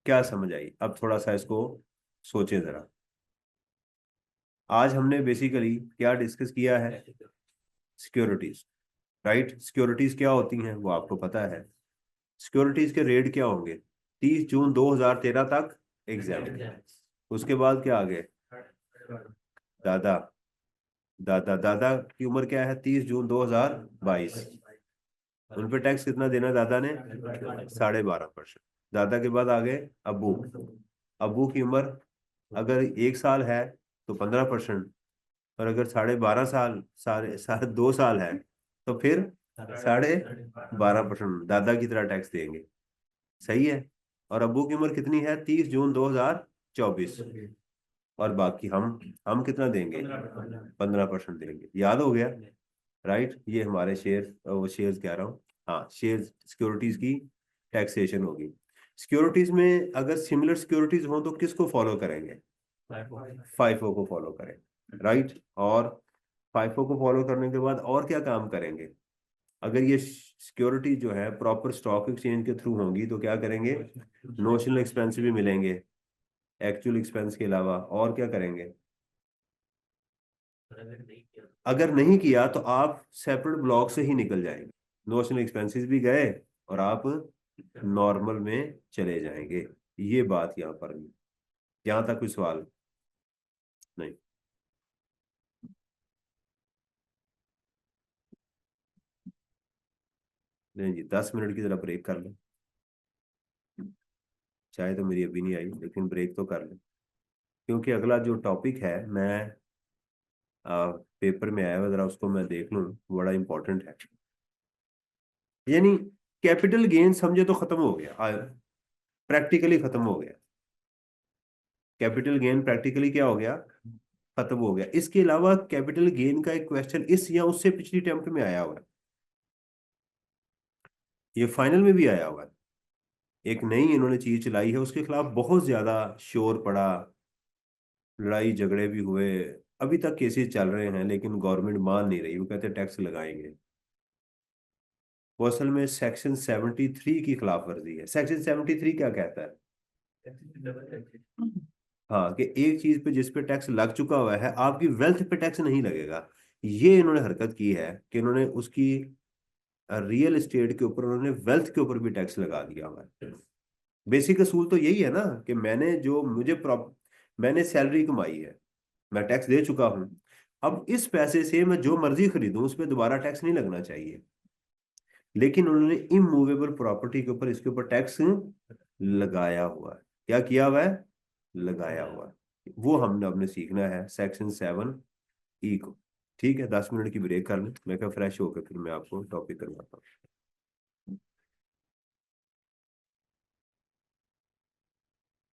क्या समझ आई? अब थोड़ा सा इसको सोचें जरा। आज हमने बेसिकली क्या डिस्कस किया है? सिक्योरिटीज। राइट, सिक्योरिटीज क्या होती हैं वो आपको पता है। सिक्योरिटीज के रेट क्या होंगे? 30 जून 2013 तक एग्जाम, उसके बाद क्या आ गए? दादा, दादा दादा की उम्र क्या है? 30 जून 2022। उन पे टैक्स कितना देना दादा ने? 12.5%। दादा के बाद आ गए अबू। अबू की उम्र अगर 1 साल है तो 15%, और अगर 12.5 साल, साढ़े 2 साल है, तो फिर 12.5% दादा की तरह टैक्स देंगे। सही है? और अबू की उम्र कितनी है? 30 जून 2024। और बाकी हम कितना देंगे? 15% देंगे। याद हो गया? राइट, ये हमारे शेयर, वो शेयर्स कह रहा हूँ, हाँ शेयर सिक्योरिटीज की टैक्सेशन होगी। सिक्योरिटीज में अगर सिमिलर सिक्योरिटीज हो तो किसको फॉलो करेंगे? फाइफो को फॉलो करें। राइट, और फाइफो को फॉलो करने के बाद और क्या काम करेंगे? अगर ये सिक्योरिटी जो है प्रॉपर स्टॉक एक्सचेंज के थ्रू होंगी तो क्या करेंगे? नोशनल एक्सपेंस भी मिलेंगे, एक्चुअल एक्सपेंस के अलावा और क्या करेंगे? अगर नहीं किया तो आप सेपरेट ब्लॉक से ही निकल जाएंगे, नोशनल एक्सपेंसेस भी गए और आप नॉर्मल में चले जाएंगे। ये बात यहाँ पर भी, यहाँ तक कोई सवाल नहीं? नहीं जी, 10 मिनट की जरा ब्रेक कर लें। चाहे तो मेरी अभी नहीं आई, लेकिन ब्रेक तो कर लें, क्योंकि अगला जो टॉपिक है मैं पेपर में आया हुआ, जरा उसको मैं देख लूँ, बड़ा इंपॉर्टेंट है। यानी कैपिटल गेन समझे तो खत्म हो गया, प्रैक्टिकली खत्म हो गया। कैपिटल गेन प्रैक्टिकली क्या हो गया, खत्म हो गया। इसके अलावा कैपिटल गेन का एक क्वेश्चन इस या उससे पिछली अटेम्प्ट में आया हुआ है, ये फाइनल में भी आया हुआ है। एक नई इन्होंने चीज चलाई है, उसके खिलाफ बहुत ज्यादा शोर पड़ा, लड़ाई झगड़े भी हुए, अभी तक केसेस चल रहे हैं, लेकिन गवर्नमेंट मान नहीं रही, वो कहते हैं टैक्स लगाएंगे। वो असल में सेक्शन 73 की खिलाफ वर्जी है। सेक्शन 73 क्या कहता है? हाँ, कि एक चीज पे जिस पे टैक्स लग चुका हुआ है, आपकी वेल्थ पे टैक्स नहीं लगेगा। ये इन्होंने हरकत की है कि इन्होंने उसकी रियल एस्टेट के ऊपर, उन्होंने वेल्थ के ऊपर भी टैक्स लगा दिया हुआ है। बेसिक असूल तो यही है ना, कि मैंने जो मुझे मैंने सैलरी कमाई है, मैं टैक्स दे चुका हूं, अब इस पैसे से मैं जो मर्जी खरीदूं उस पर दोबारा टैक्स नहीं लगना चाहिए। लेकिन उन्होंने इमूवेबल प्रॉपर्टी के ऊपर इसके ऊपर टैक्स लगाया हुआ है। क्या किया हुआ है? लगाया हुआ है। वो हमने अपने सीखना है सेक्शन 7E को। ठीक है, 10 मिनट की ब्रेक कर लें, मैं क्या फ्रेश होकर फिर मैं आपको टॉपिक करवाता हूँ।